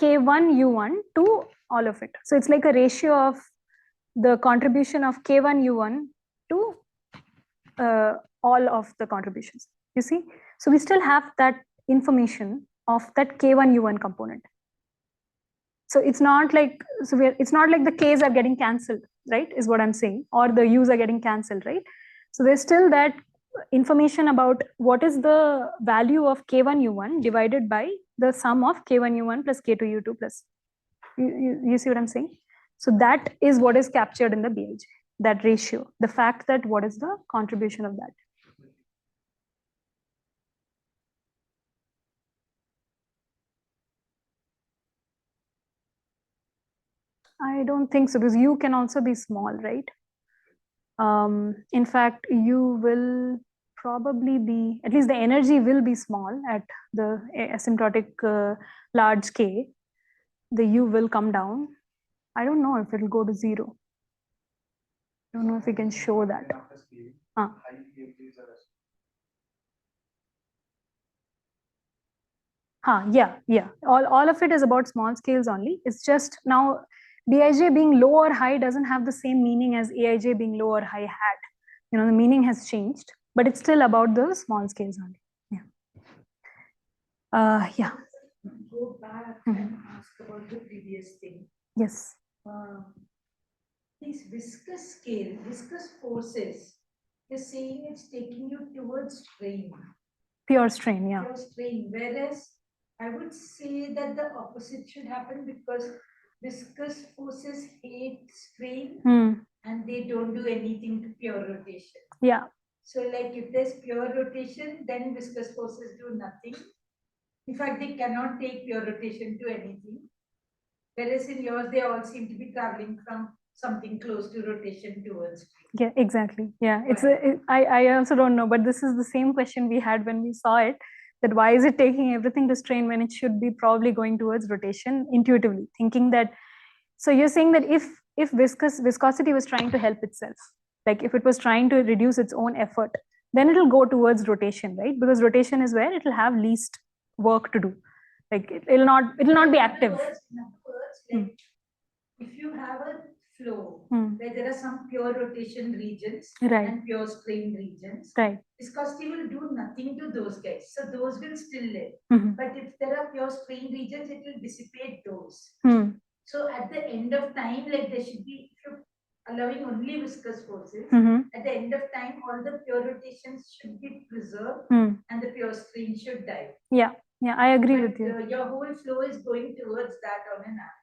S2: U1 to all of it. So it's like a ratio of the contribution of K1 U1 to all of the contributions. You see? So we still have that information of that K1 U1 component. So it's not like it's not like the K's are getting cancelled, right? Is what I'm saying, or the U's are getting cancelled, right? So there's still that information about what is the value of K1 U1 divided by the sum of K1 U1 plus K2 U2 plus. You see what I'm saying? So that is what is captured in the BIJ, that ratio, the fact that what is the contribution of that. I don't think so, because U can also be small, right? In fact, U will probably be, at least the energy will be small at the asymptotic large K. The U will come down. I don't know if it will go to 0. I don't know if we can show that. Yeah. All of it is about small scales only. It's just now Dij being low or high doesn't have the same meaning as Aij being low or high had. You know, the meaning has changed, but it's still about the small scales only. Yeah.
S3: Go back and ask about the previous thing.
S2: Yes.
S3: These viscous forces, you're saying it's taking you towards strain.
S2: Pure strain, yeah.
S3: Pure strain. Whereas I would say that the opposite should happen, because viscous forces hate strain and they don't do anything to pure rotation.
S2: Yeah.
S3: So like if there's pure rotation, then viscous forces do nothing. In fact, they cannot take pure rotation to anything. Whereas in yours, they all seem to be traveling from something close to rotation towards.
S2: Yeah, exactly. Yeah, I also don't know, but this is the same question we had when we saw it, that why is it taking everything to strain when it should be probably going towards rotation intuitively, thinking that, so you're saying that if viscosity was trying to help itself, like if it was trying to reduce its own effort, then it'll go towards rotation, right? Because rotation is where it'll have least work to do. Like it'll not be active.
S3: In other words, like if you have a flow where there are some pure rotation regions and pure strain regions, viscosity will do nothing to those guys. So those will still live. But if there are pure strain regions, it will dissipate those. So at the end of time, like there should be, if you're allowing only viscous forces, at the end of time, all the pure rotations should be preserved and the pure strain should die. Yeah, I agree with you. Your whole flow is going towards that on an average.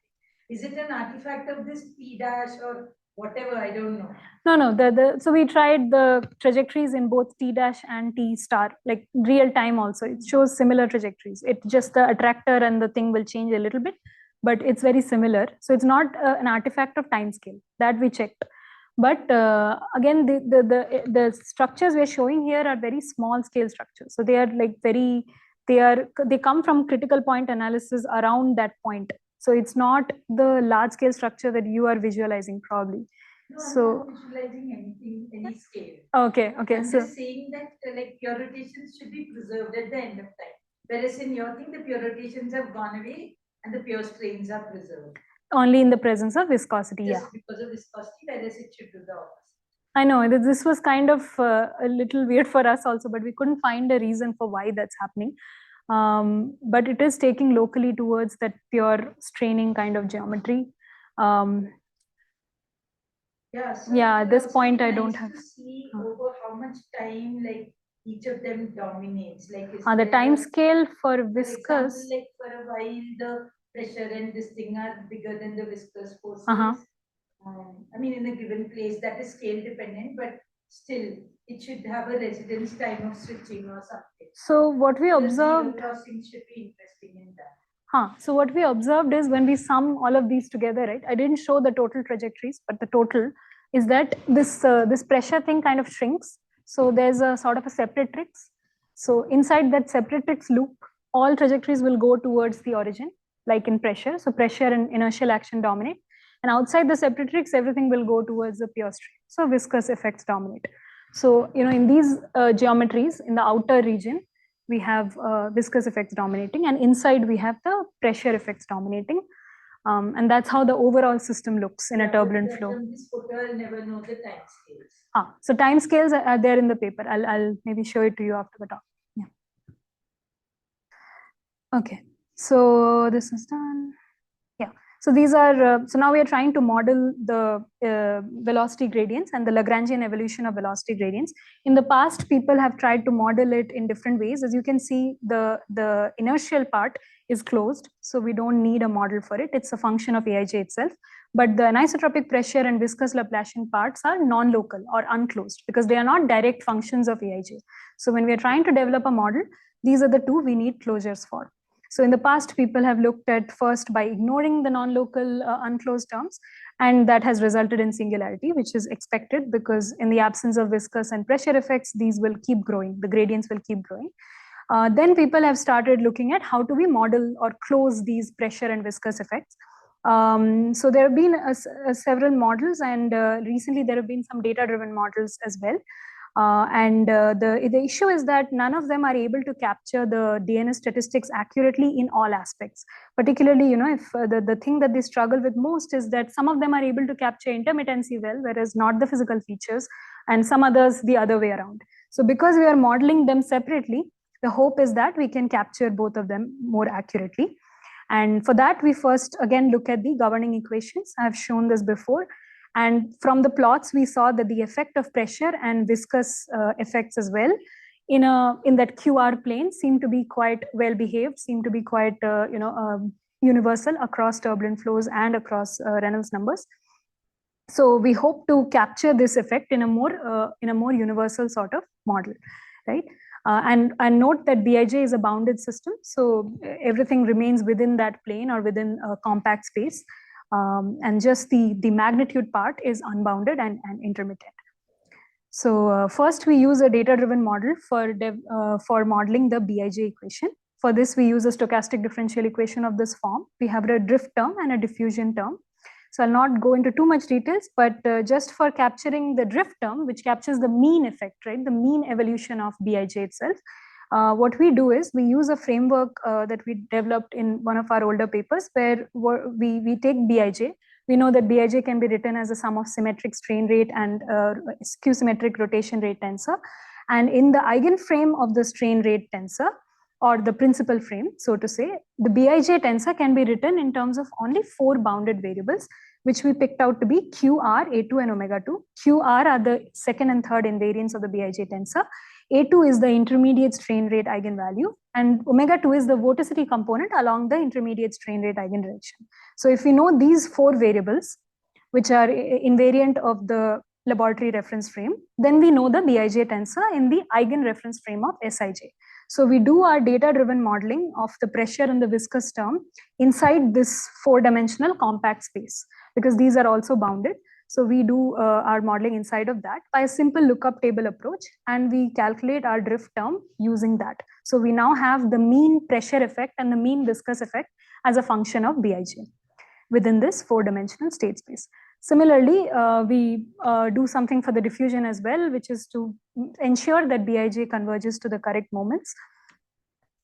S3: Is it an artifact of this P dash or whatever? I don't know. No. So we tried the trajectories in both T dash and T star, like real time also. It shows similar trajectories. It just the attractor and the thing will change a little bit, but it's very similar. So it's not an artifact of time scale. That we checked. But again, the structures we're showing here are very small scale structures. So they are like they come from critical point analysis around that point. So it's not the large scale structure that you are visualizing probably. No, so I'm not visualizing anything, any scale.
S2: Okay.
S3: I'm just saying that like pure rotations should be preserved at the end of time. Whereas in your thing, the pure rotations have gone away and the pure strains are preserved.
S2: Only in the presence of viscosity,
S3: just because of viscosity, whereas it should do the opposite.
S2: I know this was kind of a little weird for us also, but we couldn't find a reason for why that's happening. But it is taking locally towards that pure straining kind of geometry.
S3: So
S2: at this point I don't have
S3: to see over how much time like each of them dominates. Like
S2: the time scale for viscous.
S3: For example, like for a while the pressure and this thing are bigger than the viscous forces. I mean, in a given place that is scale dependent, but still it should have a residence time of switching or something. So what we observed, crossing should be interesting in that.
S2: So what we observed is when we sum all of these together, right? I didn't show the total trajectories, but the total is that this pressure thing kind of shrinks. So there's a sort of a separatrix. So inside that separatrix loop, all trajectories will go towards the origin, like in pressure. So pressure and inertial action dominate. And outside the separatrix, everything will go towards the pure strain. So viscous effects dominate. So, in these geometries, in the outer region, we have viscous effects dominating, and inside we have the pressure effects dominating. And that's how the overall system looks in a turbulent flow.
S3: From this photo, I'll never know the time scales.
S2: So time scales are there in the paper. I'll maybe show it to you after the talk. Yeah. Okay. So this is done. So these are, so now we are trying to model the velocity gradients and the Lagrangian evolution of velocity gradients. In the past, people have tried to model it in different ways. As you can see, the inertial part is closed, so we don't need a model for it. It's a function of Aij itself. But the anisotropic pressure and viscous Laplacian parts are non-local or unclosed because they are not direct functions of Aij. So when we are trying to develop a model, these are the two we need closures for. So in the past, people have looked at first by ignoring the non-local unclosed terms, and that has resulted in singularity, which is expected because in the absence of viscous and pressure effects, these will keep growing, the gradients will keep growing. Then people have started looking at how do we model or close these pressure and viscous effects. So there have been several models, and recently there have been some data-driven models as well. The issue is that none of them are able to capture the DNS statistics accurately in all aspects. Particularly, if the thing that they struggle with most is that some of them are able to capture intermittency well, whereas not the physical features, and some others the other way around. So because we are modeling them separately, the hope is that we can capture both of them more accurately. And for that, we first again look at the governing equations. I've shown this before. And from the plots, we saw that the effect of pressure and viscous effects as well in that QR plane seem to be quite well behaved, seem to be quite universal across turbulent flows and across Reynolds numbers. So we hope to capture this effect in a more universal sort of model, right? And note that Bij is a bounded system, so everything remains within that plane or within a compact space. And just the magnitude part is unbounded and intermittent. So first we use a data-driven model for modeling the Bij equation. For this, we use a stochastic differential equation of this form. We have a drift term and a diffusion term. So I'll not go into too much details, but just for capturing the drift term, which captures the mean effect, right, the mean evolution of Bij itself, what we do is we use a framework that we developed in one of our older papers where we take Bij. We know that Bij can be written as a sum of symmetric strain rate and skew-symmetric rotation rate tensor. And in the eigenframe of the strain rate tensor, or the principal frame, so to say, the Bij tensor can be written in terms of only 4 bounded variables, which we picked out to be QR, A2, and omega2. QR are the second and third invariants of the Bij tensor. A2 is the intermediate strain rate eigenvalue, and omega2 is the vorticity component along the intermediate strain rate eigendirection. So if we know these 4 variables, which are invariant of the laboratory reference frame, then we know the Bij tensor in the eigenreference frame of Sij. So we do our data-driven modeling of the pressure and the viscous term inside this 4-dimensional compact space, because these are also bounded. So we do our modeling inside of that by a simple lookup table approach, and we calculate our drift term using that. So we now have the mean pressure effect and the mean viscous effect as a function of Bij within this 4-dimensional state space. Similarly, we do something for the diffusion as well, which is to ensure that Bij converges to the correct moments.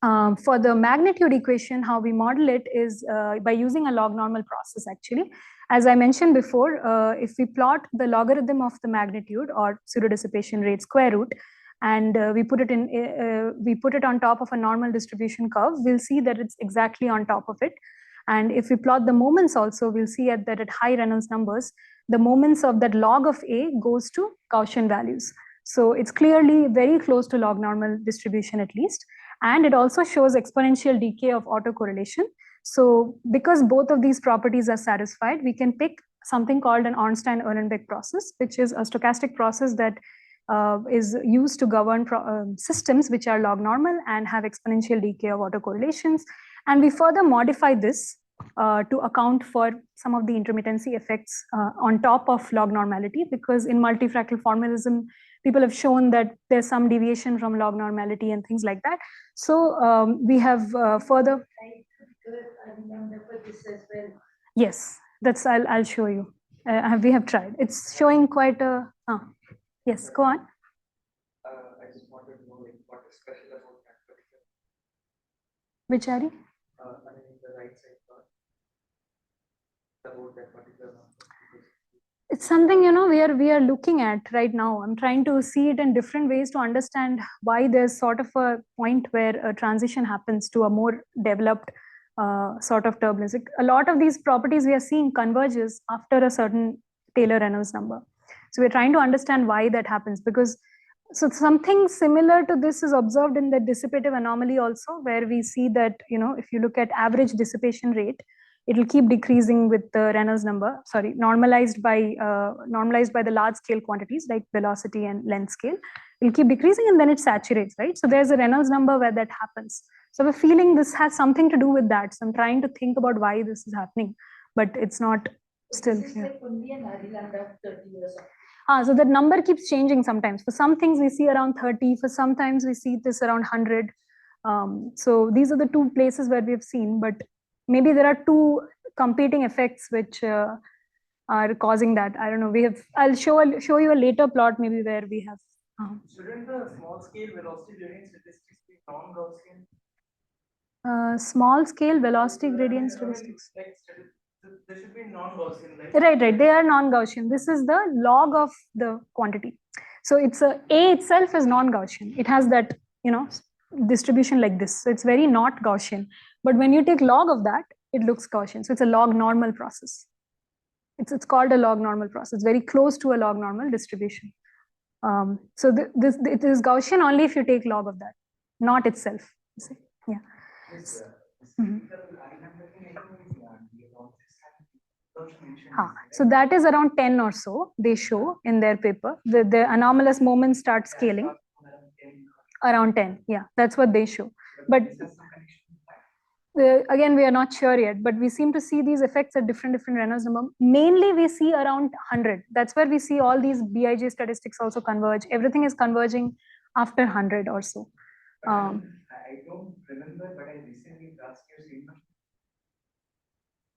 S2: For the magnitude equation, how we model it is by using a log normal process, actually. As I mentioned before, if we plot the logarithm of the magnitude or pseudo dissipation rate square root, and we put it on top of a normal distribution curve, we'll see that it's exactly on top of it. And if we plot the moments also, we'll see that at high Reynolds numbers, the moments of that log of A goes to Gaussian values. So it's clearly very close to log normal distribution at least. And it also shows exponential decay of autocorrelation. So because both of these properties are satisfied, we can pick something called an Ornstein-Uhlenbeck process, which is a stochastic process that is used to govern systems which are log normal and have exponential decay of autocorrelations. And we further modify this to account for some of the intermittency effects on top of log normality, because in multi-fractal formalism, people have shown that there's some deviation from log normality and things like that. So we have further.
S3: I remember for this as well.
S2: Yes, I'll show you. We have tried. It's showing quite a. Yes, go on.
S4: I just wanted to know what is special about that particular.
S2: Which area?
S4: I mean, the right side part about that particular one.
S2: It's something we are looking at right now. I'm trying to see it in different ways to understand why there's sort of a point where a transition happens to a more developed sort of turbulence. A lot of these properties we are seeing converges after a certain Taylor-Reynolds number. So we're trying to understand why that happens, because something similar to this is observed in the dissipative anomaly also, where we see that if you look at average dissipation rate, it will keep decreasing with the Reynolds number. Sorry, normalized by the large scale quantities like velocity and length scale. It will keep decreasing and then it saturates, right? So there's a Reynolds number where that happens. So we're feeling this has something to do with that. So I'm trying to think about why this is happening, but it's not still clear.
S3: Like only an lambda 30 years.
S2: So that number keeps changing sometimes. For some things we see around 30, for sometimes we see this around 100. So these are the 2 places where we have seen, but maybe there are 2 competing effects which are causing that. I don't know. I'll show you a later plot maybe where we have
S4: Shouldn't the small scale velocity gradient statistics be non-Gaussian?
S2: Small scale velocity gradient statistics.
S4: They should be non-Gaussian, right?
S2: Right. They are non-Gaussian. This is the log of the quantity. So it's a itself is non-Gaussian. It has that distribution like this. So it's very not Gaussian. But when you take log of that, it looks Gaussian. So it's a log normal process. It's called a log normal process. It's very close to a log normal distribution. So it is Gaussian only if you take log of that, not itself. You see? Yeah.
S4: Yes,
S2: So that is around 10 or so, they show in their paper. The anomalous moments start scaling around 10. Yeah, that's what they show. But again, we are not sure yet, but we seem to see these effects at different Reynolds number. Mainly, we see around 100. That's where we see all these BIJ statistics also converge. Everything is converging after 100 or so.
S4: I don't remember, but I recently last year seen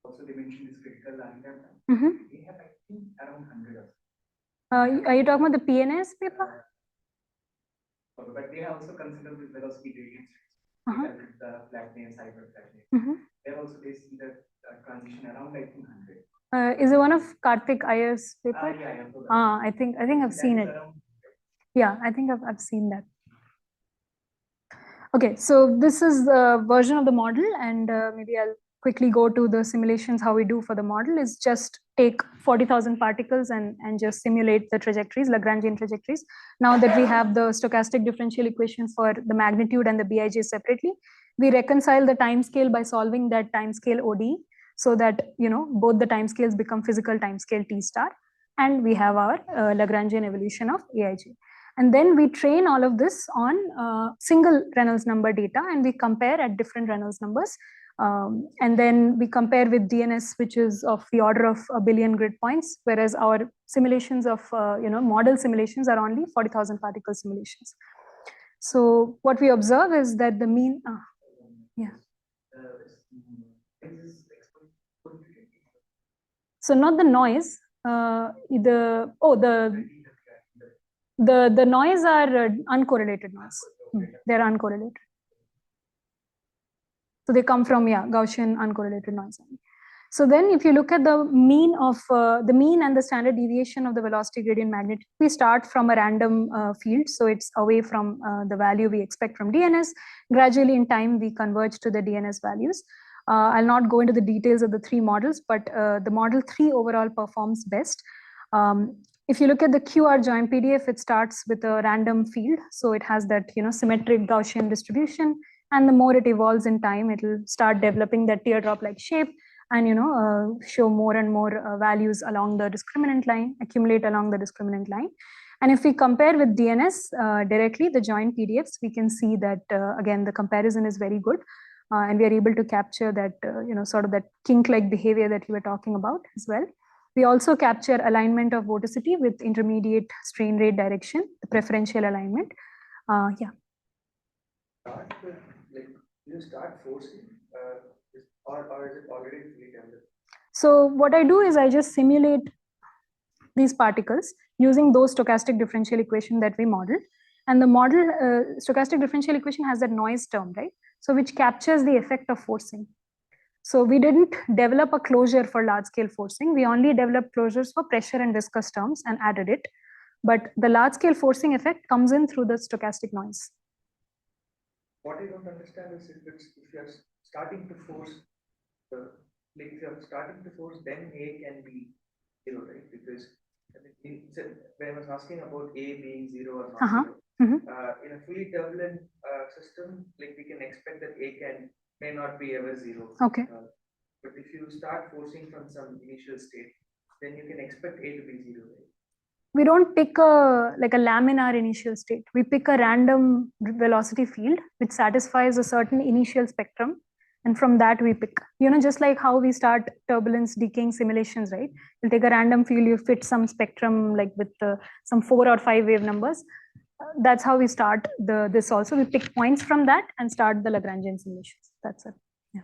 S4: also they mentioned this critical lambda. They have, I think, around 100.
S2: Are you talking about the PNS paper?
S4: But they also consider the velocity gradients. With the flatness, hyperflatness. There also they see the transition around, I think, 100.
S2: Is it one of Karthik Iyer's paper?
S4: Yeah.
S2: I think I've seen it. Yeah, I think I've seen that. Okay, so this is the version of the model, and maybe I'll quickly go to the simulations. How we do for the model is just take 40,000 particles and just simulate the trajectories, Lagrangian trajectories. Now that we have the stochastic differential equation for the magnitude and the Bij separately, we reconcile the time scale by solving that time scale ODE, so that both the time scales become physical time scale T star, and we have our Lagrangian evolution of Aij. And then we train all of this on single Reynolds number data, and we compare at different Reynolds numbers. And then we compare with DNS, which is of the order of 1 billion grid points, whereas our simulations of model simulations are only 40,000 particle simulations. So what we observe is that the mean, So not the noise, the noise are uncorrelated noise. They're uncorrelated. So they come from Gaussian uncorrelated noise. So then if you look at the mean of the mean and the standard deviation of the velocity gradient magnitude, we start from a random field. So it's away from the value we expect from DNS. Gradually in time, we converge to the DNS values. I'll not go into the details of the three models, but the model 3 overall performs best. If you look at the QR joint PDF, it starts with a random field. So it has that symmetric Gaussian distribution. And the more it evolves in time, it will start developing that teardrop-like shape and show more and more values along the discriminant line, accumulate along the discriminant line. And if we compare with DNS directly, the joint PDFs, we can see that again the comparison is very good, and we are able to capture that sort of that kink-like behavior that you were talking about as well. We also capture alignment of vorticity with intermediate strain rate direction, the preferential alignment.
S4: You start forcing, or is it already fully developed?
S2: So what I do is I just simulate these particles using those stochastic differential equation that we modeled. And the model stochastic differential equation has that noise term, right? So which captures the effect of forcing. So we didn't develop a closure for large scale forcing. We only developed closures for pressure and viscous terms and added it. But the large scale forcing effect comes in through the stochastic noise.
S4: What I don't understand is if you're starting to force, if you're starting to force, then A can be 0, right? Because when I was asking about A being 0 or not 0, in a fully turbulent system, like we can expect that A may not be ever 0.
S2: Okay.
S4: But if you start forcing from some initial state, then you can expect A to be 0, right?
S2: We don't pick a laminar initial state. We pick a random velocity field which satisfies a certain initial spectrum, and from that we pick. Just like how we start turbulence decaying simulations, right? You'll take a random field, you fit some spectrum like with some 4 or 5 wave numbers. That's how we start this also. We pick points from that and start the Lagrangian simulations. That's it. Yeah.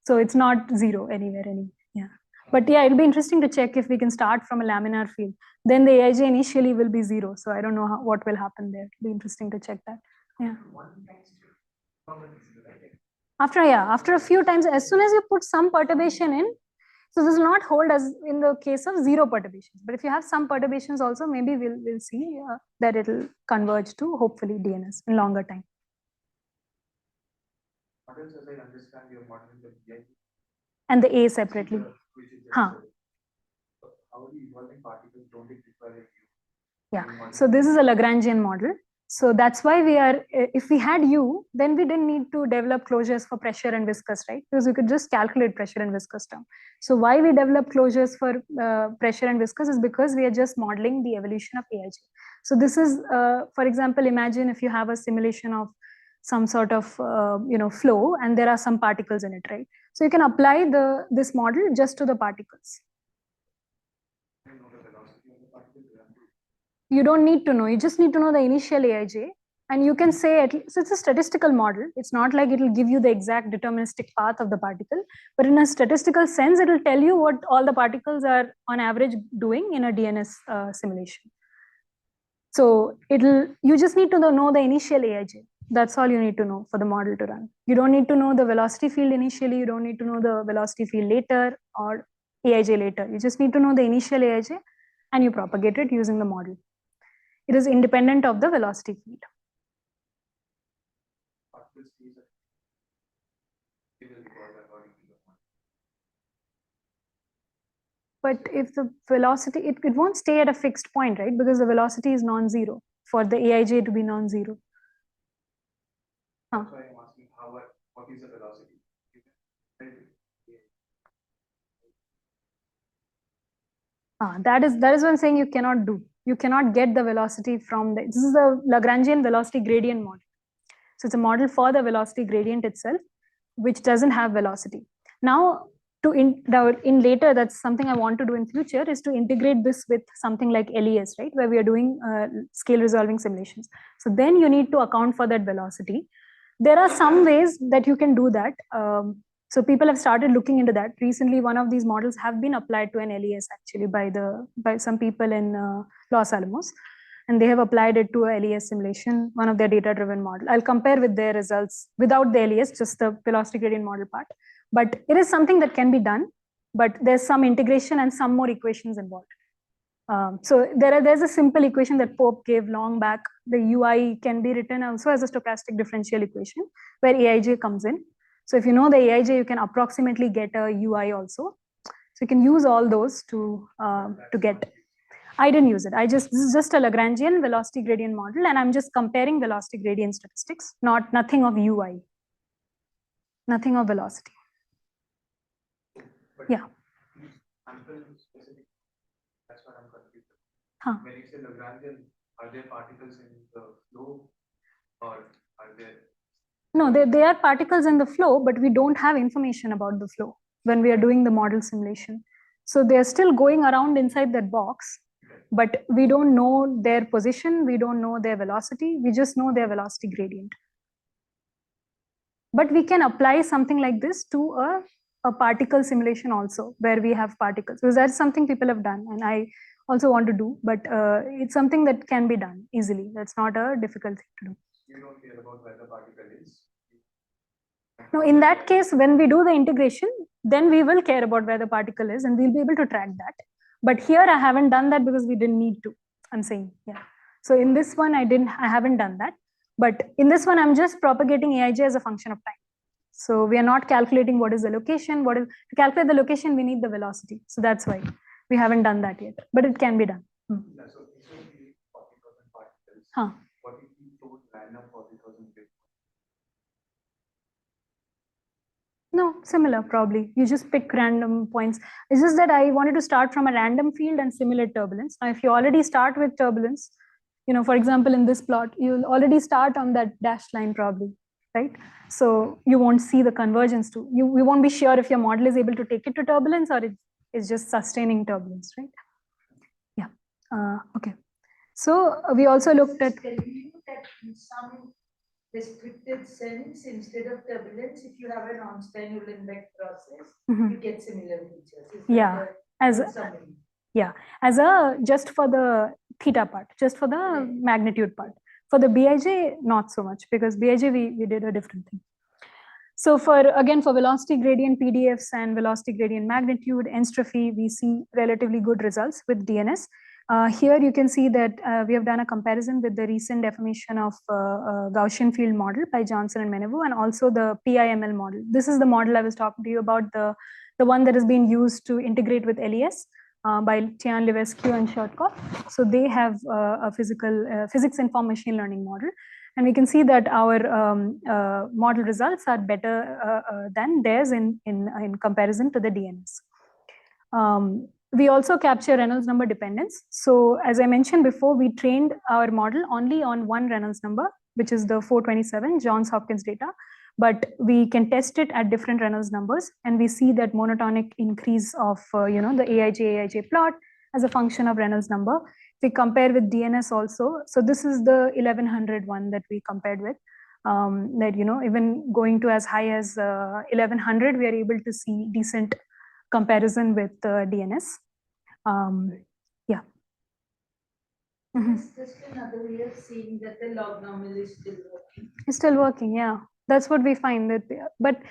S2: So it's not 0 anywhere. Yeah. But yeah, it'll be interesting to check if we can start from a laminar field. Then the Aij initially will be 0. So I don't know what will happen there. It'll be interesting to check that. Yeah. After a few times, as soon as you put some perturbation in, so this will not hold as in the case of 0 perturbations. But if you have some perturbations also, maybe we'll see that it'll converge to hopefully DNS in longer time.
S4: Models, as I understand, you're modeling the BI
S2: and the A separately. Huh.
S4: How the evolving particles don't require a U?
S2: Yeah. So this is a Lagrangian model. So that's why we are, if we had U, then we didn't need to develop closures for pressure and viscous, right? Because we could just calculate pressure and viscous term. So why we develop closures for pressure and viscous is because we are just modeling the evolution of Aij. So this is, for example, imagine if you have a simulation of some sort of flow and there are some particles in it, right? So you can apply this model just to the particles. You don't need to know, you just need to know the initial Aij, and you can say at least, so it's a statistical model. It's not like it will give you the exact deterministic path of the particle, but in a statistical sense, it will tell you what all the particles are on average doing in a DNS simulation. So you just need to know the initial Aij. That's all you need to know for the model to run. You don't need to know the velocity field initially, you don't need to know the velocity field later or Aij later. You just need to know the initial Aij and you propagate it using the model. It is independent of the velocity field. But if the velocity, it won't stay at a fixed point, right? Because the velocity is non-zero for the Aij to be non-zero.
S4: That's why I'm asking what is the velocity?
S2: That is what I'm saying you cannot do. You cannot get the velocity from this is the Lagrangian velocity gradient model. So it's a model for the velocity gradient itself, which doesn't have velocity. Now, in later, that's something I want to do in future, is to integrate this with something like LES, right, where we are doing scale resolving simulations. So then you need to account for that velocity. There are some ways that you can do that. So people have started looking into that. Recently, one of these models have been applied to an LES actually by some people in Los Alamos, and they have applied it to a LES simulation, one of their data-driven model. I'll compare with their results without the LES, just the velocity gradient model part. But it is something that can be done, but there's some integration and some more equations involved. So there's a simple equation that Pope gave long back. The UI can be written also as a stochastic differential equation where Aij comes in. So if you know the Aij, you can approximately get a UI also. So you can use all those to get. I didn't use it. This is just a Lagrangian velocity gradient model, and I'm just comparing velocity gradient statistics, nothing of UI, nothing of velocity.
S4: But
S2: yeah.
S4: Specific, that's what I'm confused.
S2: Huh.
S4: When you say Lagrangian, are there particles in the flow, or are there?
S2: No, they are particles in the flow, but we don't have information about the flow when we are doing the model simulation. So they are still going around inside that box, but we don't know their position, we don't know their velocity, we just know their velocity gradient. But we can apply something like this to a particle simulation also, where we have particles, because that's something people have done, and I also want to do, but it's something that can be done easily. That's not a difficult thing to do.
S4: You don't care about where the particle is?
S2: No, in that case, when we do the integration, then we will care about where the particle is and we'll be able to track that. But here I haven't done that because we didn't need to, I'm saying, yeah. So in this one, I haven't done that. But in this one, I'm just propagating Aij as a function of time. So we are not calculating what is the location. To calculate the location, we need the velocity. So that's why we haven't done that yet, but it can be done.
S4: Yeah, so this will be 40,000 particles.
S2: Huh.
S4: What if we chose random 40,000 bits?
S2: No, similar probably. You just pick random points. It's just that I wanted to start from a random field and simulate turbulence. Now, if you already start with turbulence, for example, in this plot, you'll already start on that dashed line probably, right? So you won't see the convergence too. You won't be sure if your model is able to take it to turbulence or it's just sustaining turbulence, right? Yeah. Okay. So we also looked at.
S3: That some restricted sense, instead of turbulence, if you have a non-Stein-Uhlenbeck process, you get similar features.
S2: Yeah, as just for the theta part, just for the magnitude part. For the Bij, not so much, because Bij we did a different thing. So for velocity gradient PDFs and velocity gradient magnitude, entropy, we see relatively good results with DNS. Here you can see that we have done a comparison with the recent definition of Gaussian field model by Johnson and Menevu, and also the PIML model. This is the model I was talking to you about, the one that is being used to integrate with LES by Tian Levesque and Shortkoff. So they have a physics-informed machine learning model. And we can see that our model results are better than theirs in comparison to the DNS. We also capture Reynolds number dependence. So as I mentioned before, we trained our model only on one Reynolds number, which is the 427 Johns Hopkins data, but we can test it at different Reynolds numbers, and we see that monotonic increase of the AIJ plot as a function of Reynolds number. If we compare with DNS also, so this is the 1100 one that we compared with, that even going to as high as 1100, we are able to see decent comparison with DNS. Yeah.
S3: It's just another way of seeing that the log normal is still working.
S2: It's still working, yeah. That's what we find. But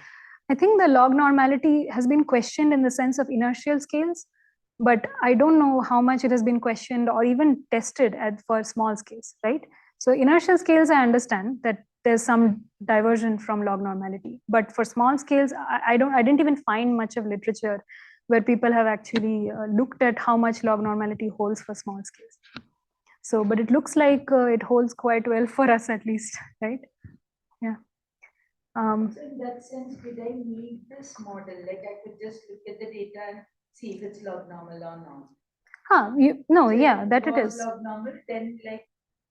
S2: I think the log normality has been questioned in the sense of inertial scales, but I don't know how much it has been questioned or even tested for small scales, right? So inertial scales, I understand that there's some diversion from log normality, but for small scales, I didn't even find much of literature where people have actually looked at how much log normality holds for small scales. So, but it looks like it holds quite well for us at least, right? Yeah.
S3: So in that sense, did I need this model? Like I could just look at the data and see if it's log normal or not.
S2: No, so yeah, that it is.
S3: Log normal, then like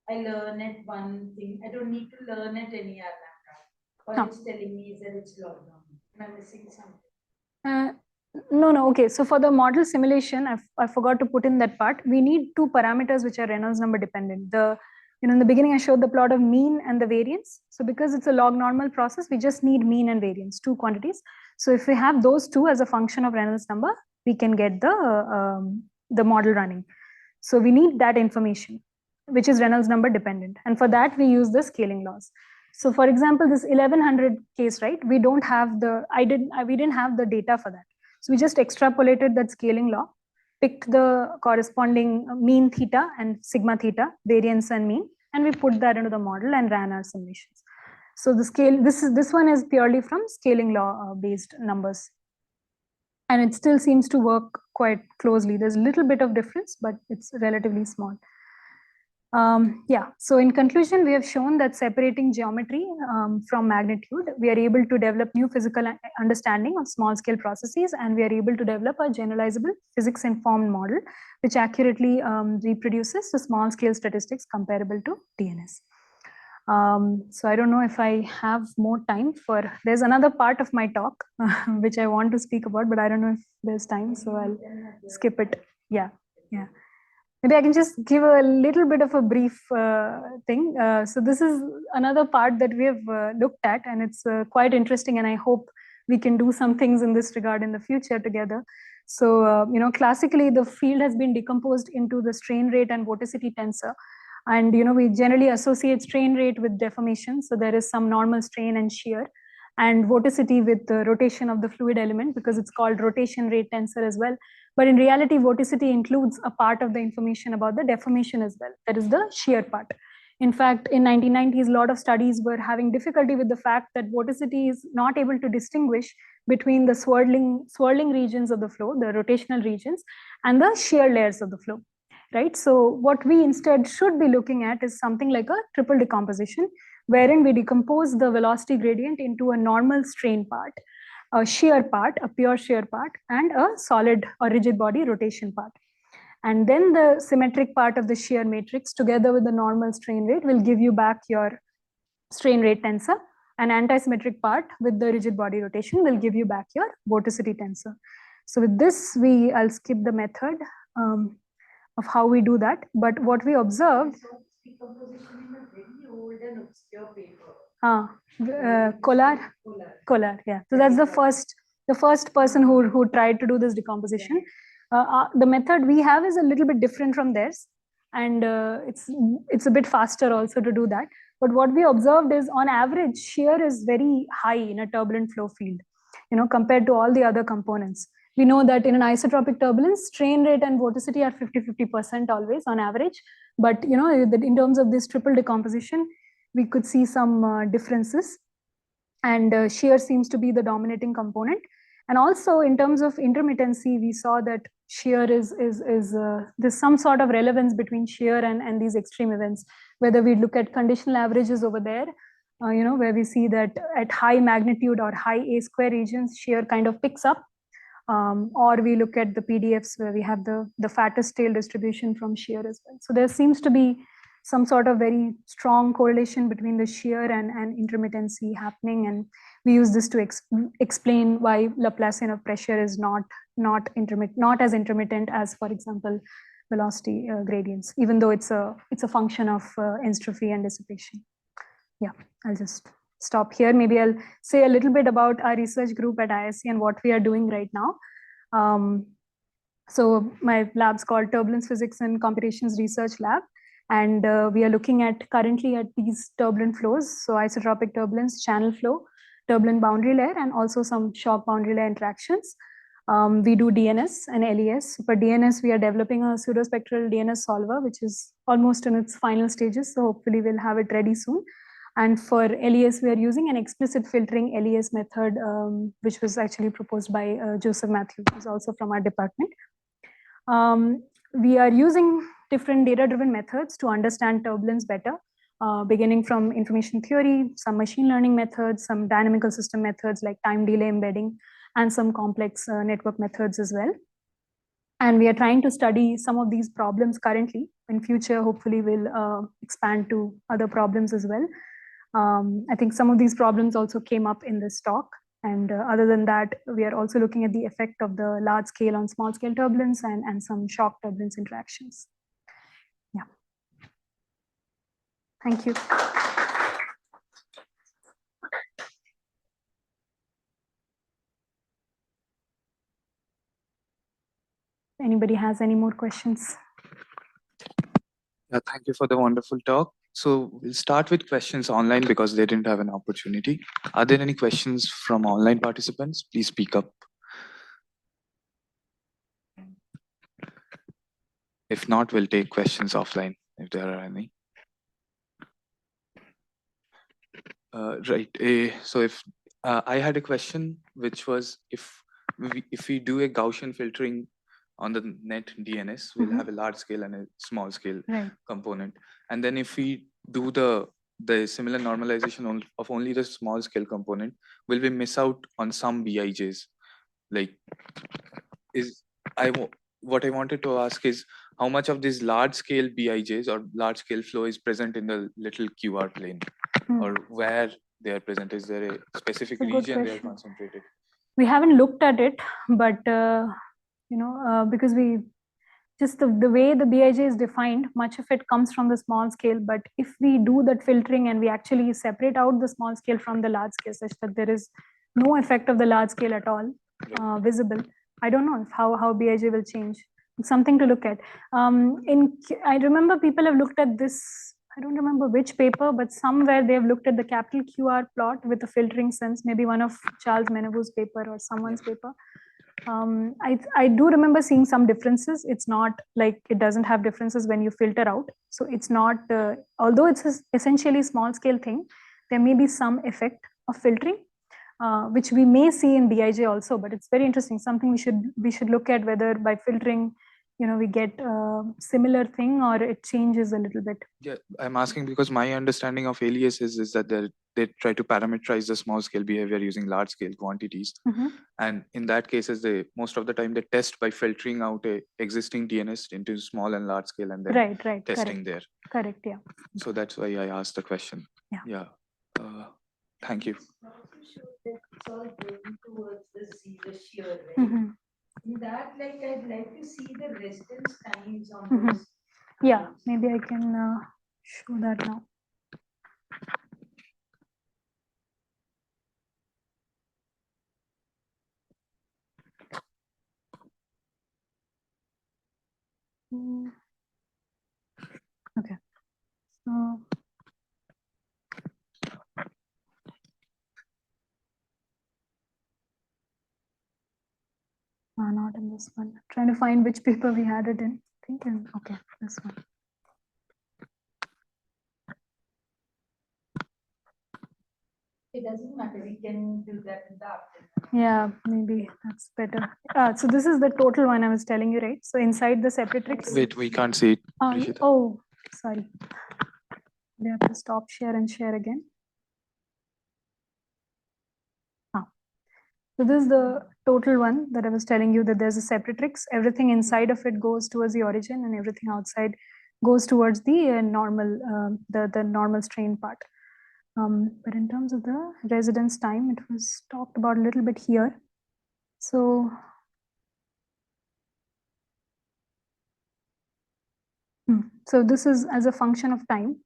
S3: I learn it one thing. I don't need to learn it any other. All it's telling me is that it's log normal. Am I missing something?
S2: No. Okay. So for the model simulation, I forgot to put in that part. We need two parameters which are Reynolds number dependent. In the beginning, I showed the plot of mean and the variance. So because it's a log normal process, we just need mean and variance, two quantities. So if we have those two as a function of Reynolds number, we can get the model running. So we need that information, which is Reynolds number dependent. And for that, we use the scaling laws. So for example, this 1100 case, right? We didn't have the data for that. So we just extrapolated that scaling law, picked the corresponding mean theta and sigma theta, variance and mean, and we put that into the model and ran our simulations. So the scale, this one is purely from scaling law based numbers. And it still seems to work quite closely. There's a little bit of difference, but it's relatively small. So in conclusion, we have shown that separating geometry from magnitude, we are able to develop new physical understanding of small scale processes, and we are able to develop a generalizable physics informed model, which accurately reproduces the small scale statistics comparable to DNS. So I don't know if I have more time there's another part of my talk, which I want to speak about, but I don't know if there's time, so I'll skip it. Yeah. Maybe I can just give a little bit of a brief thing. So this is another part that we have looked at, and it's quite interesting, and I hope we can do some things in this regard in the future together. So, classically, the field has been decomposed into the strain rate and vorticity tensor. And, we generally associate strain rate with deformation. So there is some normal strain and shear, and vorticity with the rotation of the fluid element, because it's called rotation rate tensor as well. But in reality, vorticity includes a part of the information about the deformation as well. That is the shear part. In fact, in 1990s, a lot of studies were having difficulty with the fact that vorticity is not able to distinguish between the swirling regions of the flow, the rotational regions, and the shear layers of the flow, right? So what we instead should be looking at is something like a triple decomposition, wherein we decompose the velocity gradient into a normal strain part, a shear part, a pure shear part, and a solid or rigid body rotation part. And then the symmetric part of the shear matrix together with the normal strain rate will give you back your strain rate tensor. An anti-symmetric part with the rigid body rotation will give you back your vorticity tensor. So with this, I'll skip the method of how we do that. But what we observed.
S3: Decomposition in a very old and obscure paper.
S2: Kolar, yeah. So that's the first person who tried to do this decomposition. The method we have is a little bit different from theirs, and it's a bit faster also to do that. But what we observed is, on average, shear is very high in a turbulent flow field, compared to all the other components. We know that in an isotropic turbulence, strain rate and vorticity are 50-50% always on average. But in terms of this triple decomposition, we could see some differences, and shear seems to be the dominating component. And also in terms of intermittency, we saw that shear is there's some sort of relevance between shear and these extreme events. Whether we look at conditional averages over there, where we see that at high magnitude or high A square regions, shear kind of picks up, or we look at the PDFs where we have the fattest tail distribution from shear as well. So there seems to be some sort of very strong correlation between the shear and intermittency happening, and we use this to explain why Laplacian of pressure is not as intermittent as, for example, velocity gradients, even though it's a function of entropy and dissipation. Yeah, I'll just stop here. Maybe I'll say a little bit about our research group at ISC and what we are doing right now. So my lab's called Turbulence Physics and Computations Research Lab, and we are looking at currently at these turbulent flows, so isotropic turbulence, channel flow, turbulent boundary layer, and also some shock boundary layer interactions. We do DNS and LES. For DNS, we are developing a pseudospectral DNS solver, which is almost in its final stages, so hopefully we'll have it ready soon. And for LES, we are using an explicit filtering LES method, which was actually proposed by Joseph Matthew, who's also from our department. We are using different data-driven methods to understand turbulence better, beginning from information theory, some machine learning methods, some dynamical system methods like time delay embedding, and some complex network methods as well. And we are trying to study some of these problems currently. In future, hopefully we'll expand to other problems as well. I think some of these problems also came up in this talk. And other than that, we are also looking at the effect of the large scale on small scale turbulence and some shock turbulence interactions. Yeah. Thank you. Anybody has any more questions?
S1: Yeah, thank you for the wonderful talk. So we'll start with questions online because they didn't have an opportunity. Are there any questions from online participants? Please speak up. If not, we'll take questions offline if there are any. Right. So if I had a question, which was if we do a Gaussian filtering on the net DNS, we'll have a large scale and a small scale component. And then if we do the similar normalization of only the small scale component, will we miss out on some BIJs? Like, what I wanted to ask is how much of these large scale BIJs or large scale flow is present in the little QR plane, or where they are present? Is there a specific region they are concentrated?
S2: We haven't looked at it, but because we just the way the BIJ is defined, much of it comes from the small scale. But if we do that filtering and we actually separate out the small scale from the large scale, such that there is no effect of the large scale at all visible, I don't know how BIJ will change. It's something to look at. I remember people have looked at this. I don't remember which paper, but somewhere they have looked at the capital QR plot with a filtering sense, maybe one of Charles Menevou's paper or someone's paper. I do remember seeing some differences. It's not like it doesn't have differences when you filter out. So it's not, although it's essentially small scale thing, there may be some effect of filtering, which we may see in BIJ also, but it's very interesting. Something we should look at, whether by filtering, we get a similar thing or it changes a little bit.
S1: Yeah, I'm asking because my understanding of LES is that they try to parameterize the small scale behavior using large scale quantities. And in that cases, most of the time they test by filtering out a existing DNS into small and large scale and then testing there.
S2: Correct, yeah.
S1: So that's why I asked the question. Yeah. Thank you.
S3: It's all going towards the shear, right? In that, I'd like to see the residence times on those.
S2: Yeah, maybe I can show that now. Okay. So not in this one. I'm trying to find which paper we had it in. I think okay, this one.
S3: It doesn't matter. We can do that in the afternoon.
S2: Yeah, maybe that's better. So this is the total one I was telling you, right? So inside the separatrix.
S1: Wait, we can't see it. Rishita.
S2: Oh, sorry. We have to stop share and share again. So this is the total one that I was telling you, that there's a separatrix. Everything inside of it goes towards the origin, and everything outside goes towards the normal, the normal strain part. But in terms of the residence time, it was talked about a little bit here. So this is as a function of time.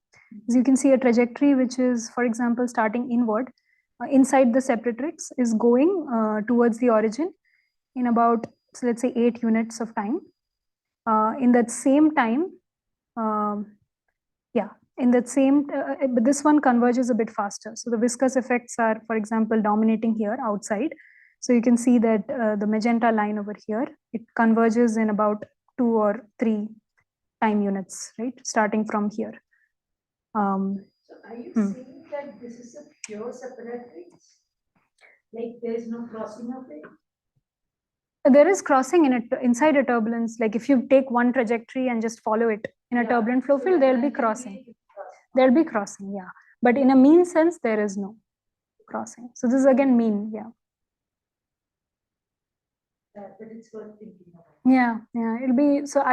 S2: As you can see, a trajectory which is, for example, starting inward inside the separatrix is going towards the origin in about, so let's say, 8 units of time. In that same time, but this one converges a bit faster. So the viscous effects are, for example, dominating here outside. So you can see that the magenta line over here, it converges in about 2 or 3 time units, right? Starting from here.
S3: So are you saying that this is a pure separatrix? Like there's no crossing of it?
S2: There is crossing in it inside a turbulence. Like if you take one trajectory and just follow it in a turbulent flow field, there'll be crossing. There'll be crossing, yeah. But in a mean sense, there is no crossing. So this is again mean, yeah.
S3: But it's worth thinking about.
S2: Yeah, it'll be, so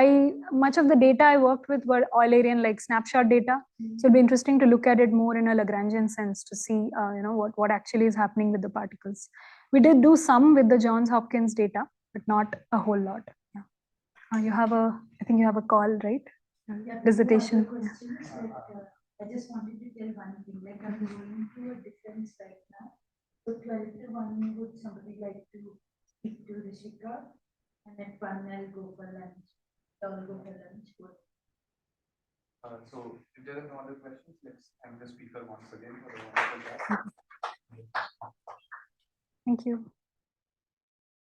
S2: much of the data I worked with were Eulerian, like snapshot data. So it'll be interesting to look at it more in a Lagrangian sense to see, what actually is happening with the particles. We did do some with the Johns Hopkins data, but not a whole lot. Yeah. I think you have a call, right?
S3: Yeah,
S2: Dissertation.
S3: Questions, I just wanted to tell one thing, like I'm going through a defense right now. So 12 to 1, would somebody like to speak to Rishika? And at 1, I'll go for lunch. I'll go for lunch.
S1: So if there are no other questions, let's have the speaker once again.
S2: Thank you.